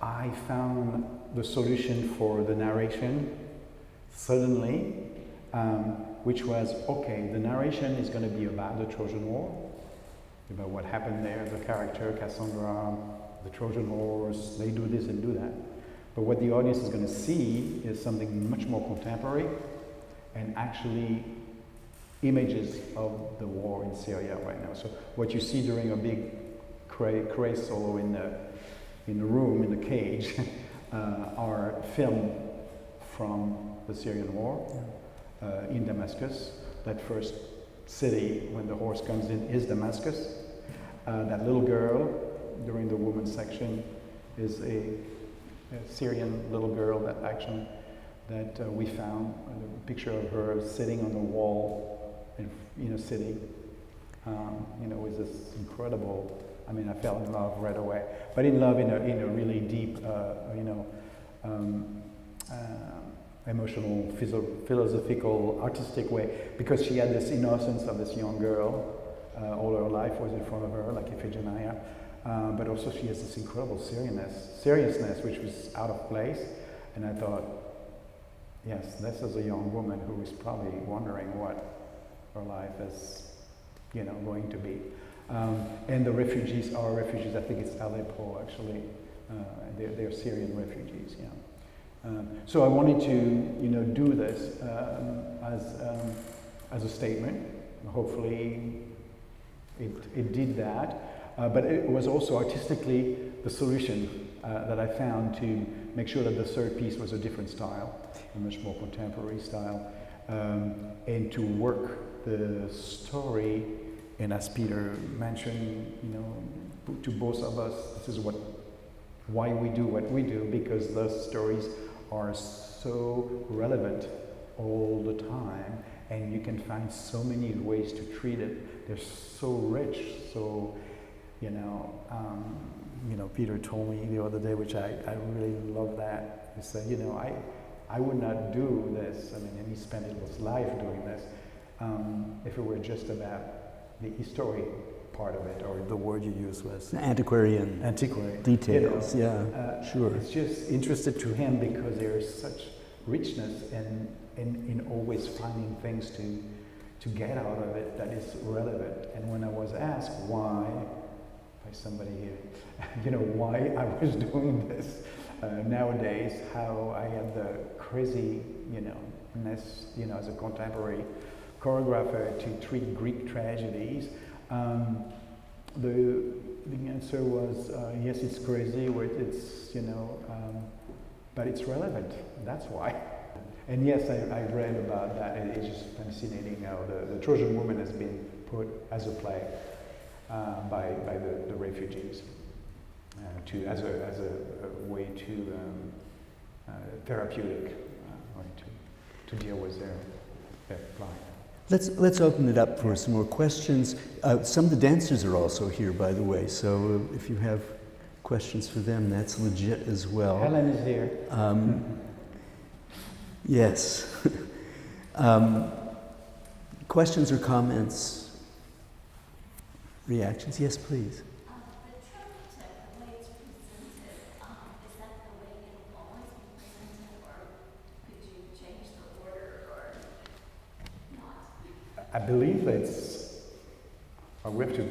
I found the solution for the narration suddenly, which was, okay, the narration is going to be about the Trojan War, about what happened there, the character, Cassandra, the Trojan horse, they do this and do that. But what the audience is going to see is something much more contemporary and actually images of the war in Syria right now. So what you see during a big Cray solo in the room, in the cage, are filmed from the Syrian War in Damascus. That first city, when the horse comes in, is Damascus. That little girl, during the women's section, is a Syrian little girl that we found, a picture of her sitting on the wall in a city, with this incredible, I fell in love right away, but in love in a really deep, emotional, philosophical, artistic way, because she had this innocence of this young girl. All her life was in front of her, like Iphigenia, but also she has this incredible seriousness, which was out of place. And I thought, yes, this is a young woman who is probably wondering what her life is, going to be. And the refugees are refugees. I think it's Aleppo, actually. They're Syrian refugees. Yeah. So I wanted to, do this as a statement. Hopefully, it did that, but it was also artistically the solution that I found to make sure that the third piece was a different style, a much more contemporary style, and to work the story. And as Peter mentioned, to both of us, this is why we do what we do, because the stories are so relevant all the time, and you can find so many ways to treat it. They're so rich. So, Peter told me the other day, which I really love that. He said, I would not do this. And he spent his life doing this if it were just about the history part of it, or the word you used was antiquarian details. Sure. It's just interested to him because there's such richness in always finding things to get out of it that is relevant. And when I was asked why, by somebody here, why I was doing this nowadays, how I had the crazy, as a contemporary choreographer to treat Greek tragedies, the answer was yes, it's crazy, but it's relevant. That's why. And yes, I read about that, and it's just fascinating how the Trojan Woman has been put as a play by the refugees as a way to therapeutic way to deal with their plight. Let's open it up for some more questions. Some of the dancers are also here, by the way, so if you have questions for them, that's legit as well. Helen is here. Yes. Questions or comments? Reactions? Yes, please. The triptych, the way it's presented, is that the way it will always be presented, or could you change the order or not? I believe we have to,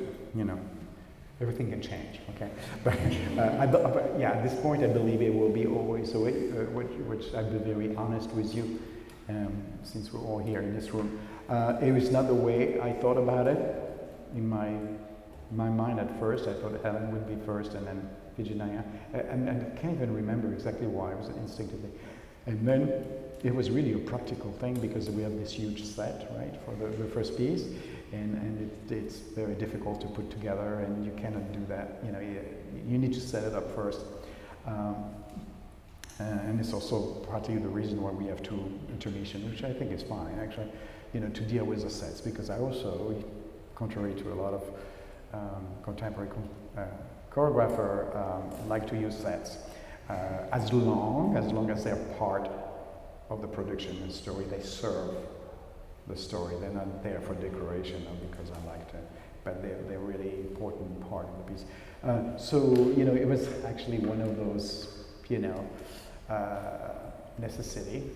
everything can change, okay? But at this point, I believe it will be always the way, which I'll be very honest with you, since we're all here in this room. It was not the way I thought about it. In my mind at first, I thought Helen would be first, and then Iphigenia. And I can't even remember exactly why, it was instinctively. And then it was really a practical thing, because we have this huge set, right, for the first piece. And it's very difficult to put together, and you cannot do that. You need to set it up first. And it's also partly the reason why we have two intermission, which I think is fine, actually, to deal with the sets, because I also, contrary to a lot of contemporary choreographer, like to use sets as long as they're part of the production and story. They serve the story. They're not there for decoration or because I like to, but they're really important part of the piece. So it was actually one of those necessity.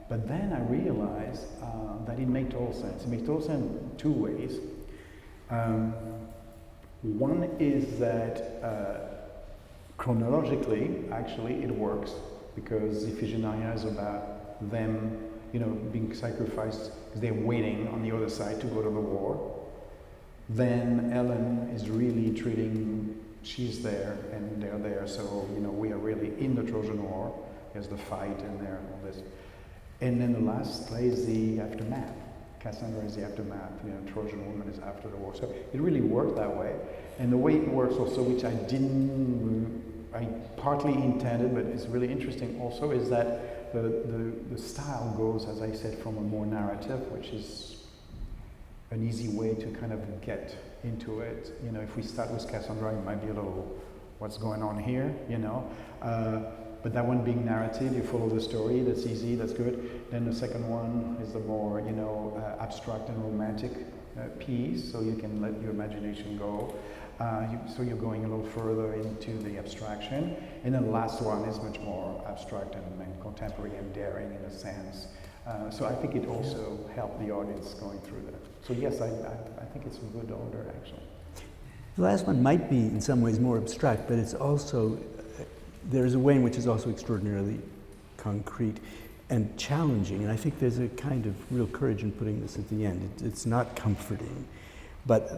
But then I realized that it made total sense. It made total sense in two ways. One is that chronologically, actually, it works, because Iphigenia is about them being sacrificed because they're waiting on the other side to go to the war. then Ellen is really treating, she's there and they're there, so we are really in the Trojan War. There's the fight in there and all this. And then the last play is the aftermath. Cassandra is the aftermath, Trojan woman is after the war. So it really worked that way. And the way it works also, which I partly intended, but it's really interesting also, is that the style goes, as I said, from a more narrative, which is an easy way to kind of get into it. If we start with Cassandra, it might be a little, what's going on here, but that one being narrative, you follow the story, that's easy, that's good. Then the second one is the more, abstract and romantic piece, so you can let your imagination go. So you're going a little further into the abstraction. And then the last one is much more abstract and contemporary and daring in a sense. So I think it also helped the audience going through that. So yes, I think it's a good order, actually. The last one might be in some ways more abstract, but it's also, there's a way in which it's also extraordinarily concrete and challenging. And I think there's a kind of real courage in putting this at the end. It's not comforting. But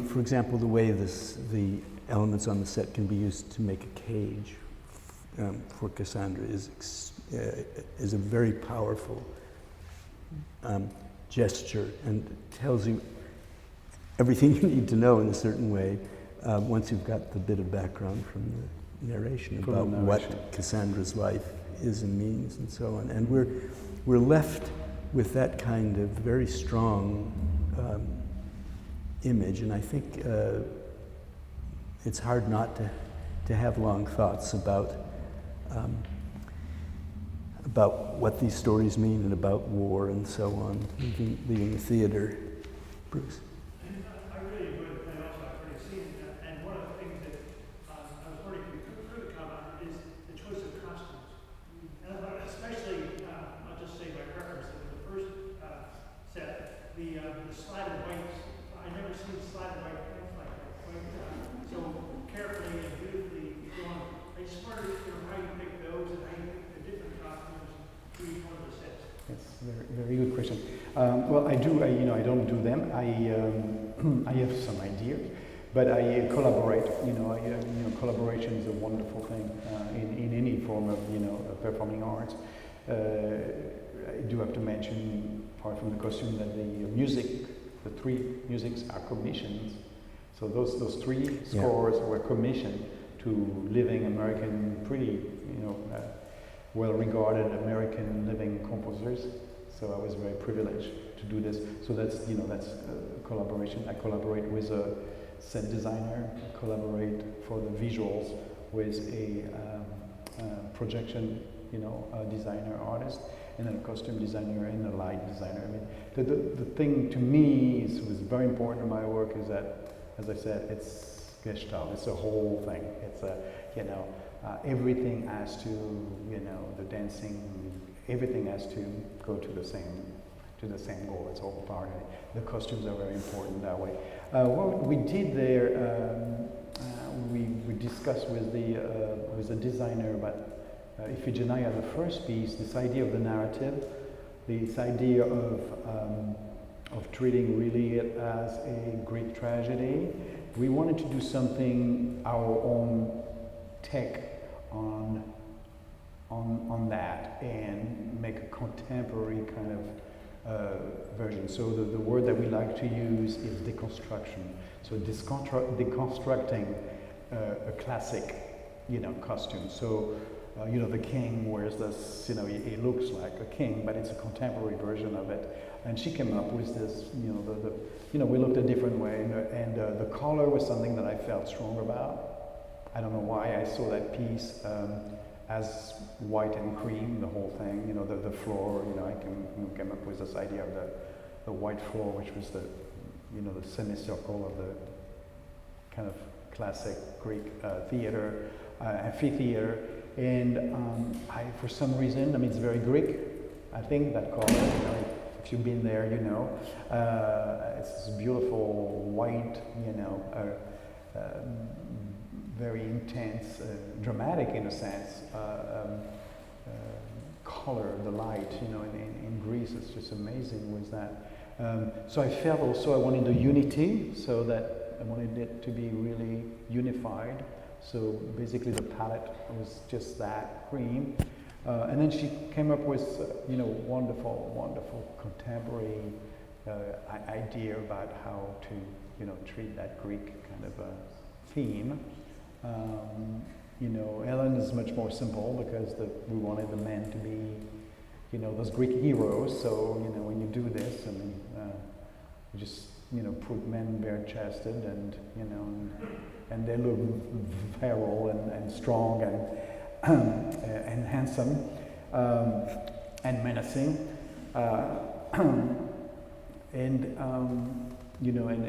for example, the way the elements on the set can be used to make a cage for Cassandra is a very powerful gesture and tells you everything you need to know in a certain way once you've got the bit of background from the narration about what Cassandra's life is and means and so on. And we're left with that kind of very strong image, and I think it's hard not to have long thoughts about what these stories mean and about war and so on, leaving the theater. Bruce? I really would, and also I've already seen that, and one of the things that I was wondering if you could further comment is the choice of costumes. And especially, I'll just say by reference, that the first set, the slide of whites, I've never seen slide of white pants like that. So carefully and beautifully drawn. I just wondered how you pick those and how you pick the different costumes for each one of the sets. That's a very, very good question. Well, I don't do them. I have some ideas, but I collaborate. Collaboration is a wonderful thing in any form of performing arts. I do have to mention, apart from the costume, that the music, the three musics are commissioned. So those three scores were commissioned to living American, pretty well-regarded American living composers. So I was very privileged to do this. So that's collaboration. I collaborate with a set designer. I collaborate for the visuals with a projection, designer, artist, and then a costume designer and a light designer. I mean, the thing to me was very important in my work is that, as I said, it's gestalt. It's a whole thing. It's everything has to, the dancing, everything has to go to the same goal. It's all part of it. The costumes are very important that way. What we did there, we discussed with the designer about Iphigenia, the first piece, this idea of the narrative, this idea of treating really it as a Greek tragedy. We wanted to do something, our own take on that and make a contemporary kind of version. So the word that we like to use is deconstruction. So deconstructing a classic, costume. So the king wears this, he looks like a king, but it's a contemporary version of it. And she came up with this, we looked a different way, and the color was something that I felt strong about. I don't know why I saw that piece as white and cream, the whole thing, the floor, I came up with this idea of the white floor, which was the semicircle of the kind of classic Greek theater, amphitheater. And for some reason, it's very Greek, I think, that color, if you've been there, it's this beautiful white, very intense, dramatic in a sense, color, the light, in Greece, it's just amazing with that. So I felt also I wanted the unity, so that I wanted it to be really unified. So basically the palette was just that, cream. And then she came up with, wonderful, wonderful contemporary idea about how to, treat that Greek kind of a theme. Helen is much more simple because we wanted the men to be, those Greek heroes. So, when you do this, I mean, you just, put men bare-chested and, and they look virile and strong and handsome and menacing. And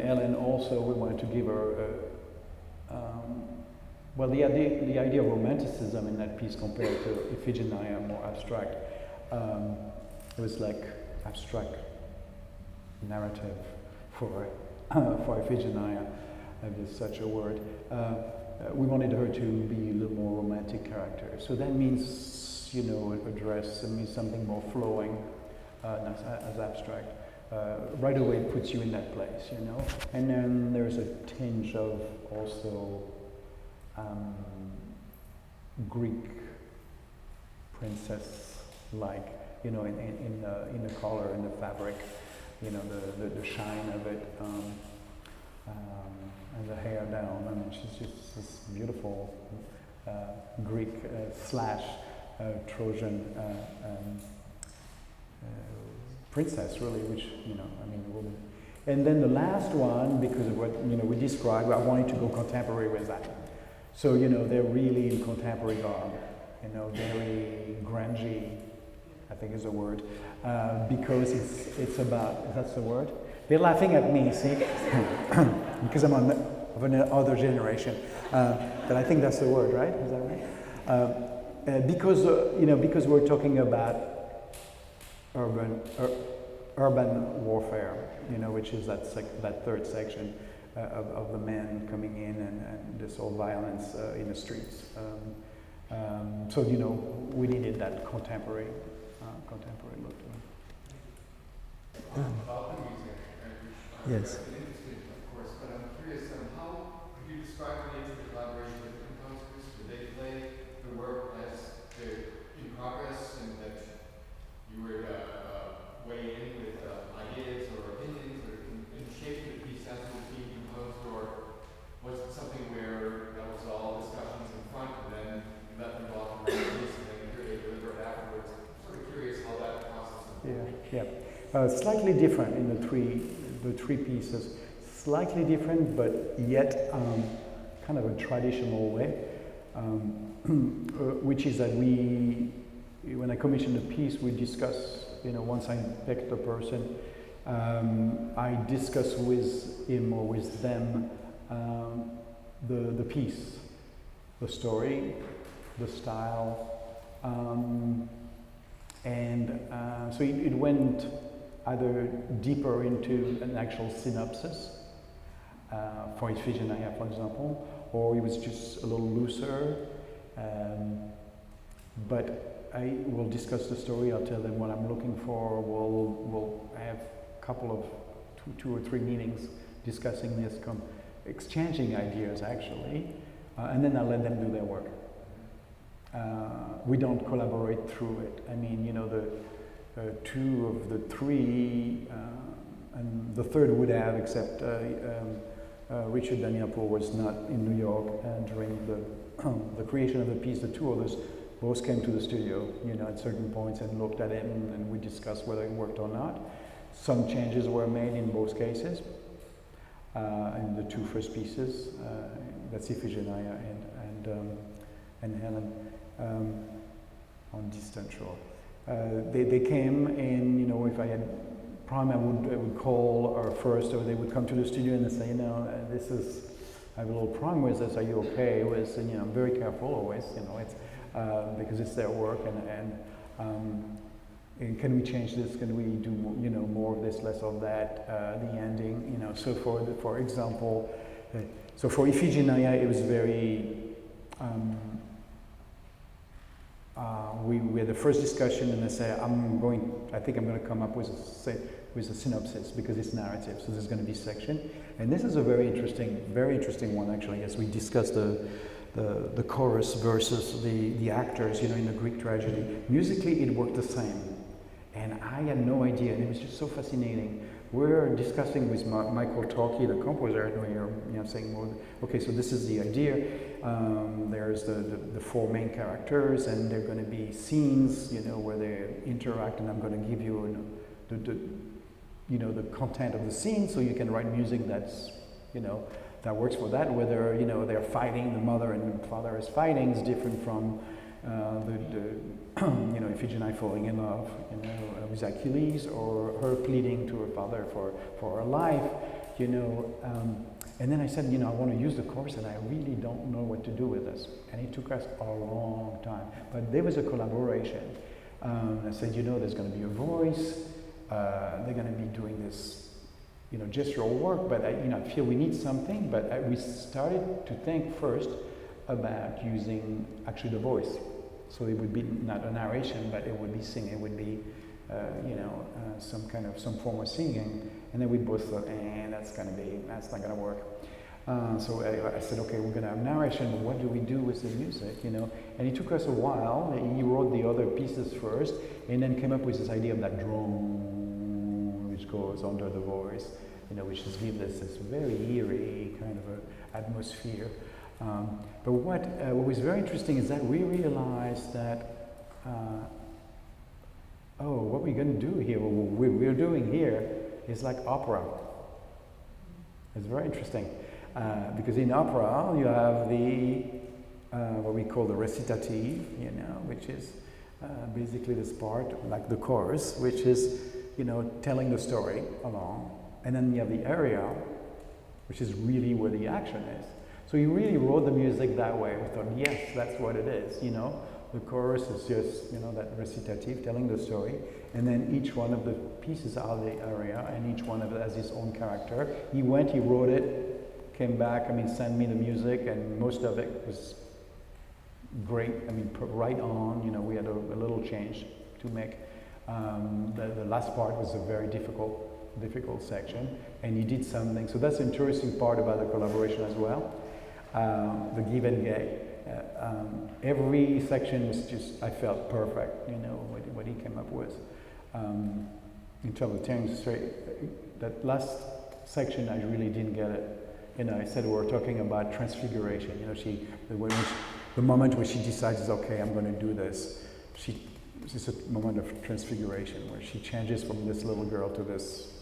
Ellen also, we wanted to give her the idea of romanticism in that piece compared to Iphigenia, more abstract. It was like abstract narrative for Iphigenia, if there's such a word. We wanted her to be a little more romantic character. So that means, a dress, it means something more flowing as abstract. Right away it puts you in that place, And then there's a tinge of also Greek princess-like, in the color and the fabric, the shine of it, and the hair down. I mean, she's just this beautiful Greek slash Trojan princess, really, which, a woman. And then the last one, because of what, we described, I wanted to go contemporary with that. So, they're really in contemporary garb, very grungy, I think is the word, because it's about, that's the word? They're laughing at me, see? Because I'm of another generation. But I think that's the word, right? Is that right? Because we're talking about urban warfare, which is that third section of the men coming in and this whole violence in the streets. So we needed that contemporary look to it. About the music, Yes. interesting, of course, but I'm curious, how could you describe the nature of the collaboration with the composers? Did they play the work as they're in progress, and that you would weigh in with ideas or opinions, or in shaping the piece as it was being composed, or was it something where that was all discussions in front, and then you let them walk around the piece, and then you deliver it afterwards? I'm sort of curious how that process unfolded. Yeah. Slightly different in the three pieces. Slightly different, but yet kind of a traditional way, which is that when I commissioned the piece, we discuss, once I picked the person, I discuss with him or with them the piece, the story, the style, and so it went either deeper into an actual synopsis, for Iphigenia, for example, or it was just a little looser. But I will discuss the story. I'll tell them what I'm looking for. We'll have a couple of two or three meetings discussing this, exchanging ideas actually, and then I'll let them do their work. We don't collaborate through it. I mean, the two of the three, and the third would have, except Richard Danielpour was not in New York during the creation of the piece. The two others both came to the studio, at certain points and looked at it, and we discussed whether it worked or not. Some changes were made in both cases. In the two first pieces, that's Iphigenia and Helen on Distant Shore. They came in, if I had prime, I would call her first, or they would come to the studio and say, I have a little problem with this, are you okay with, and I'm very careful always, it's, because it's their work, and can we change this, can we do, more of this, less of that, the ending, so for example, so for Iphigenia, it was very, we had the first discussion, and I say, I think I'm going to come up with with a synopsis because it's narrative. So there's going to be section, and this is a very interesting one actually, as we discussed the chorus versus the actors, you know, in the Greek tragedy. Musically, it worked the same, and I had no idea, and it was just so fascinating. We're discussing with Michael Talkie, the composer, and we're saying, well, okay, so this is the idea. There's the four main characters, and there are going to be scenes, you know, where they interact, and I'm going to give you the content of the scene, so you can write music that's, you know, that works for that. Whether, you know, they're fighting, the mother and father is fighting, is different from you know, Iphigenia falling in love, you know, with Achilles, or her pleading to her father for her life, you know. And then I said, you know, I want to use the chorus, and I really don't know what to do with this. And it took us a long time, but there was a collaboration. I said, you know, there's going to be a voice. They're going to be doing this, you know, gestural work, but I feel we need something. But we started to think first about using actually the voice. So it would be not a narration, but it would be singing. It would be, some form of singing. And then we both thought, that's not gonna work. So I said, okay, we're gonna have narration, but what do we do with the music, you know? And it took us a while. He wrote the other pieces first, and then came up with this idea of that drone, which goes under the voice, you know, which just gives this very eerie kind of a atmosphere. But what was very interesting is that we realized that, what we're going to do here, what we're doing here is like opera. It's very interesting, because in opera you have the, what we call the recitative, you know, which is basically this part, like the chorus, which is, you know, telling the story along. And then you have the aria, which is really where the action is. So he really wrote the music that way. We thought, yes, that's what it is, you know. The chorus is just, you know, that recitative, telling the story. And then each one of the pieces are the aria, and each one of it has its own character. He wrote it, came back, sent me the music, and most of it was great. Right on, you know, we had a little change to make. The last part was a very difficult section, and he did something. So that's the interesting part about the collaboration as well. The give and get. Every section was just, I felt perfect, you know, what he came up with. In terms of telling the story, that last section I really didn't get it. You know, I said we were talking about transfiguration. You know, the moment where she decides, okay, I'm going to do this. It's a moment of transfiguration where she changes from this little girl to this,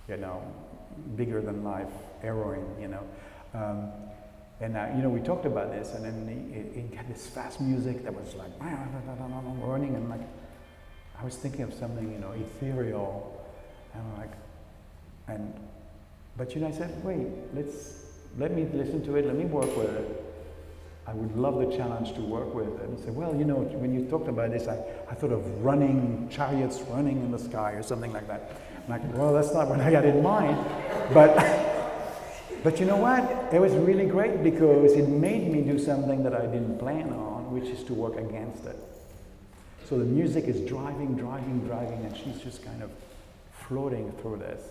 you know, bigger than life heroine. You know. And you know, we talked about this, and then it got this fast music that was like running, and like I was thinking of something, you know, ethereal, but you know, I said, wait, let me listen to it, let me work with it. I would love the challenge to work with it. And he said, well, you know, when you talked about this, I thought of chariots running in the sky or something like that. I'm like, well, that's not what I had in mind, But you know what? It was really great because it made me do something that I didn't plan on, which is to work against it. So the music is driving, and she's just kind of floating through this.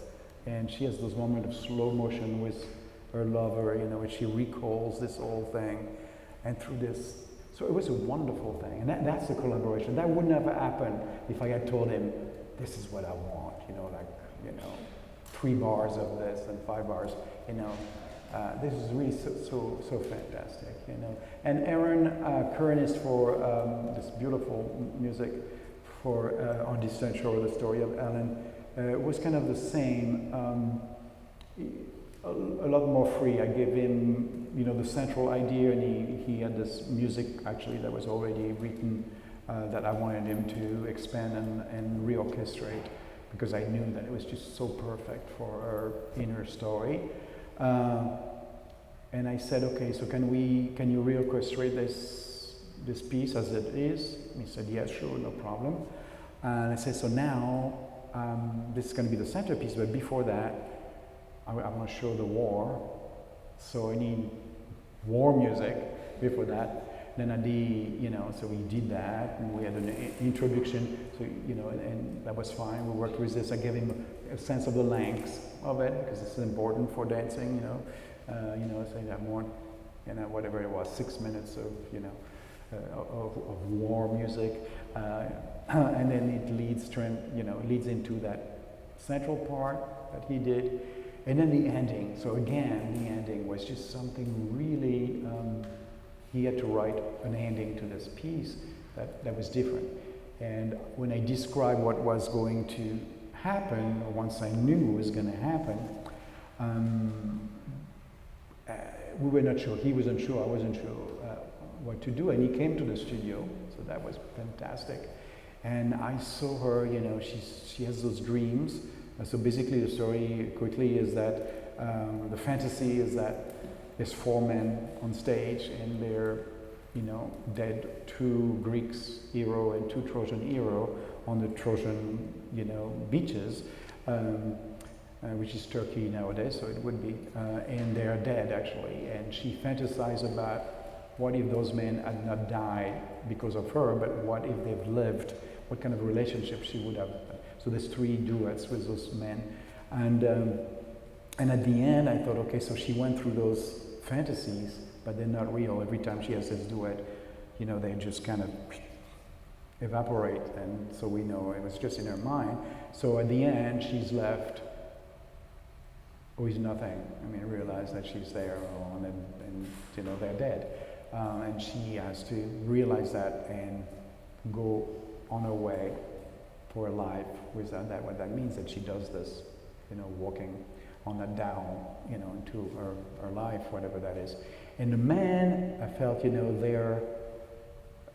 And she has those moments of slow motion with her lover, you know, and she recalls this whole thing. And through this, so it was a wonderful thing. And that's the collaboration. That wouldn't have happened if I had told him, this is what I want, you know, like, you know, 3 bars of this and 5 bars. You know, this is really so fantastic, you know. And Aaron Curnis for this beautiful music for On Distant Shore, the story of Helen, was kind of the same, a lot more free. I gave him, you know, the central idea, and he had this music actually that was already written that I wanted him to expand and reorchestrate, because I knew that it was just so perfect for her inner story. And I said, okay, so can you reorchestrate this piece as it is? And he said, yeah, sure, no problem. And I said, so now this is going to be the centerpiece, but before that, I want to show the war. So I need war music before that. Then so we did that, and we had an introduction, so, you know, and that was fine. We worked with this. I gave him a sense of the length of it, because it's important for dancing, say that more, whatever it was, 6 minutes of, of war music, and then it leads into that central part that he did, and then the ending. So again, the ending was just something really, he had to write an ending to this piece that was different. And when I described what was going to happen, or once I knew it was going to happen, we were not sure. He wasn't sure. I wasn't sure what to do. And he came to the studio, so that was fantastic. And I saw her. She has those dreams. So basically, the story quickly is that the fantasy is that there's 4 men on stage, and they're dead 2 Greeks hero and 2 Trojan hero on the Trojan beaches. Which is Turkey nowadays, so it would be, and they are dead actually. And she fantasized about what if those men had not died because of her, but what if they've lived, what kind of relationship she would have. So there's 3 duets with those men. And at the end I thought, okay, so she went through those fantasies, but they're not real. Every time she has this duet, they just kind of evaporate, and so we know it was just in her mind. So at the end she's left with nothing. Realize that she's there alone, and they're dead. And she has to realize that and go on her way for a life without that. What that means that she does this, walking on that down, into her life, whatever that is. And the man, I felt, I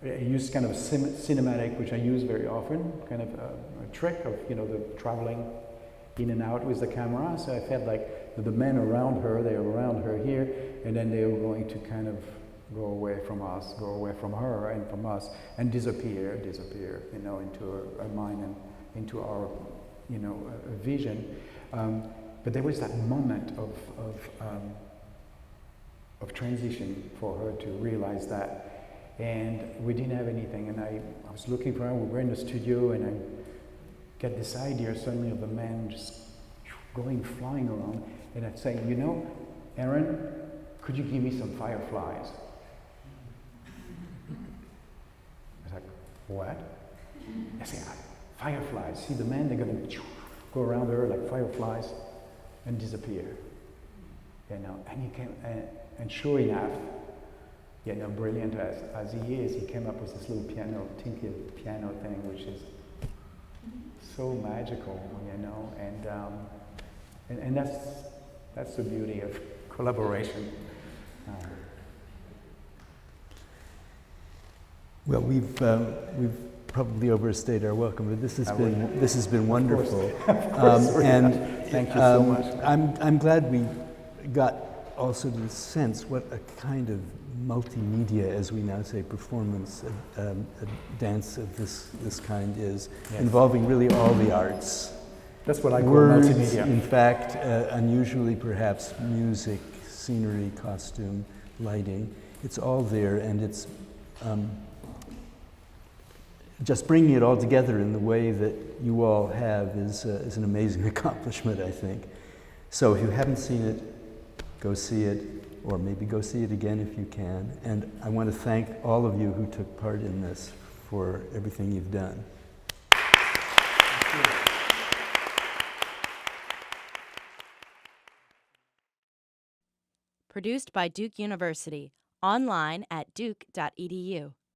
used kind of cinematic, which I use very often, kind of a trick of, the traveling in and out with the camera. So I felt like the men around her, they were around her here, and then they were going to kind of go away from us, go away from her and from us, and disappear, into our mind and into our, vision. But there was that moment of transition for her to realize that. And we didn't have anything, and I was looking for her. We were in the studio, and I get this idea suddenly of the man just flying around, and I'd say, Aaron, could you give me some fireflies? I was like, what? I say, fireflies. See the men, they're going to go around her like fireflies and disappear. And he came, and sure enough, brilliant as he is, he came up with this little tinky piano thing, which is so magical, and that's the beauty of collaboration. Well, we've probably overstayed our welcome, but this has been wonderful. Of course, and thank you so much. I'm glad we got also the sense what a kind of multimedia, as we now say, performance, a dance of this kind is, yes, involving really all the arts. That's what I call Words, multimedia. in fact, unusually perhaps music, scenery, costume, lighting. It's all there, and it's just bringing it all together in the way that you all have is an amazing accomplishment, I think. So if you haven't seen it, go see it, or maybe go see it again if you can. And I want to thank all of you who took part in this for everything you've done. Produced by Duke University, online at duke.edu.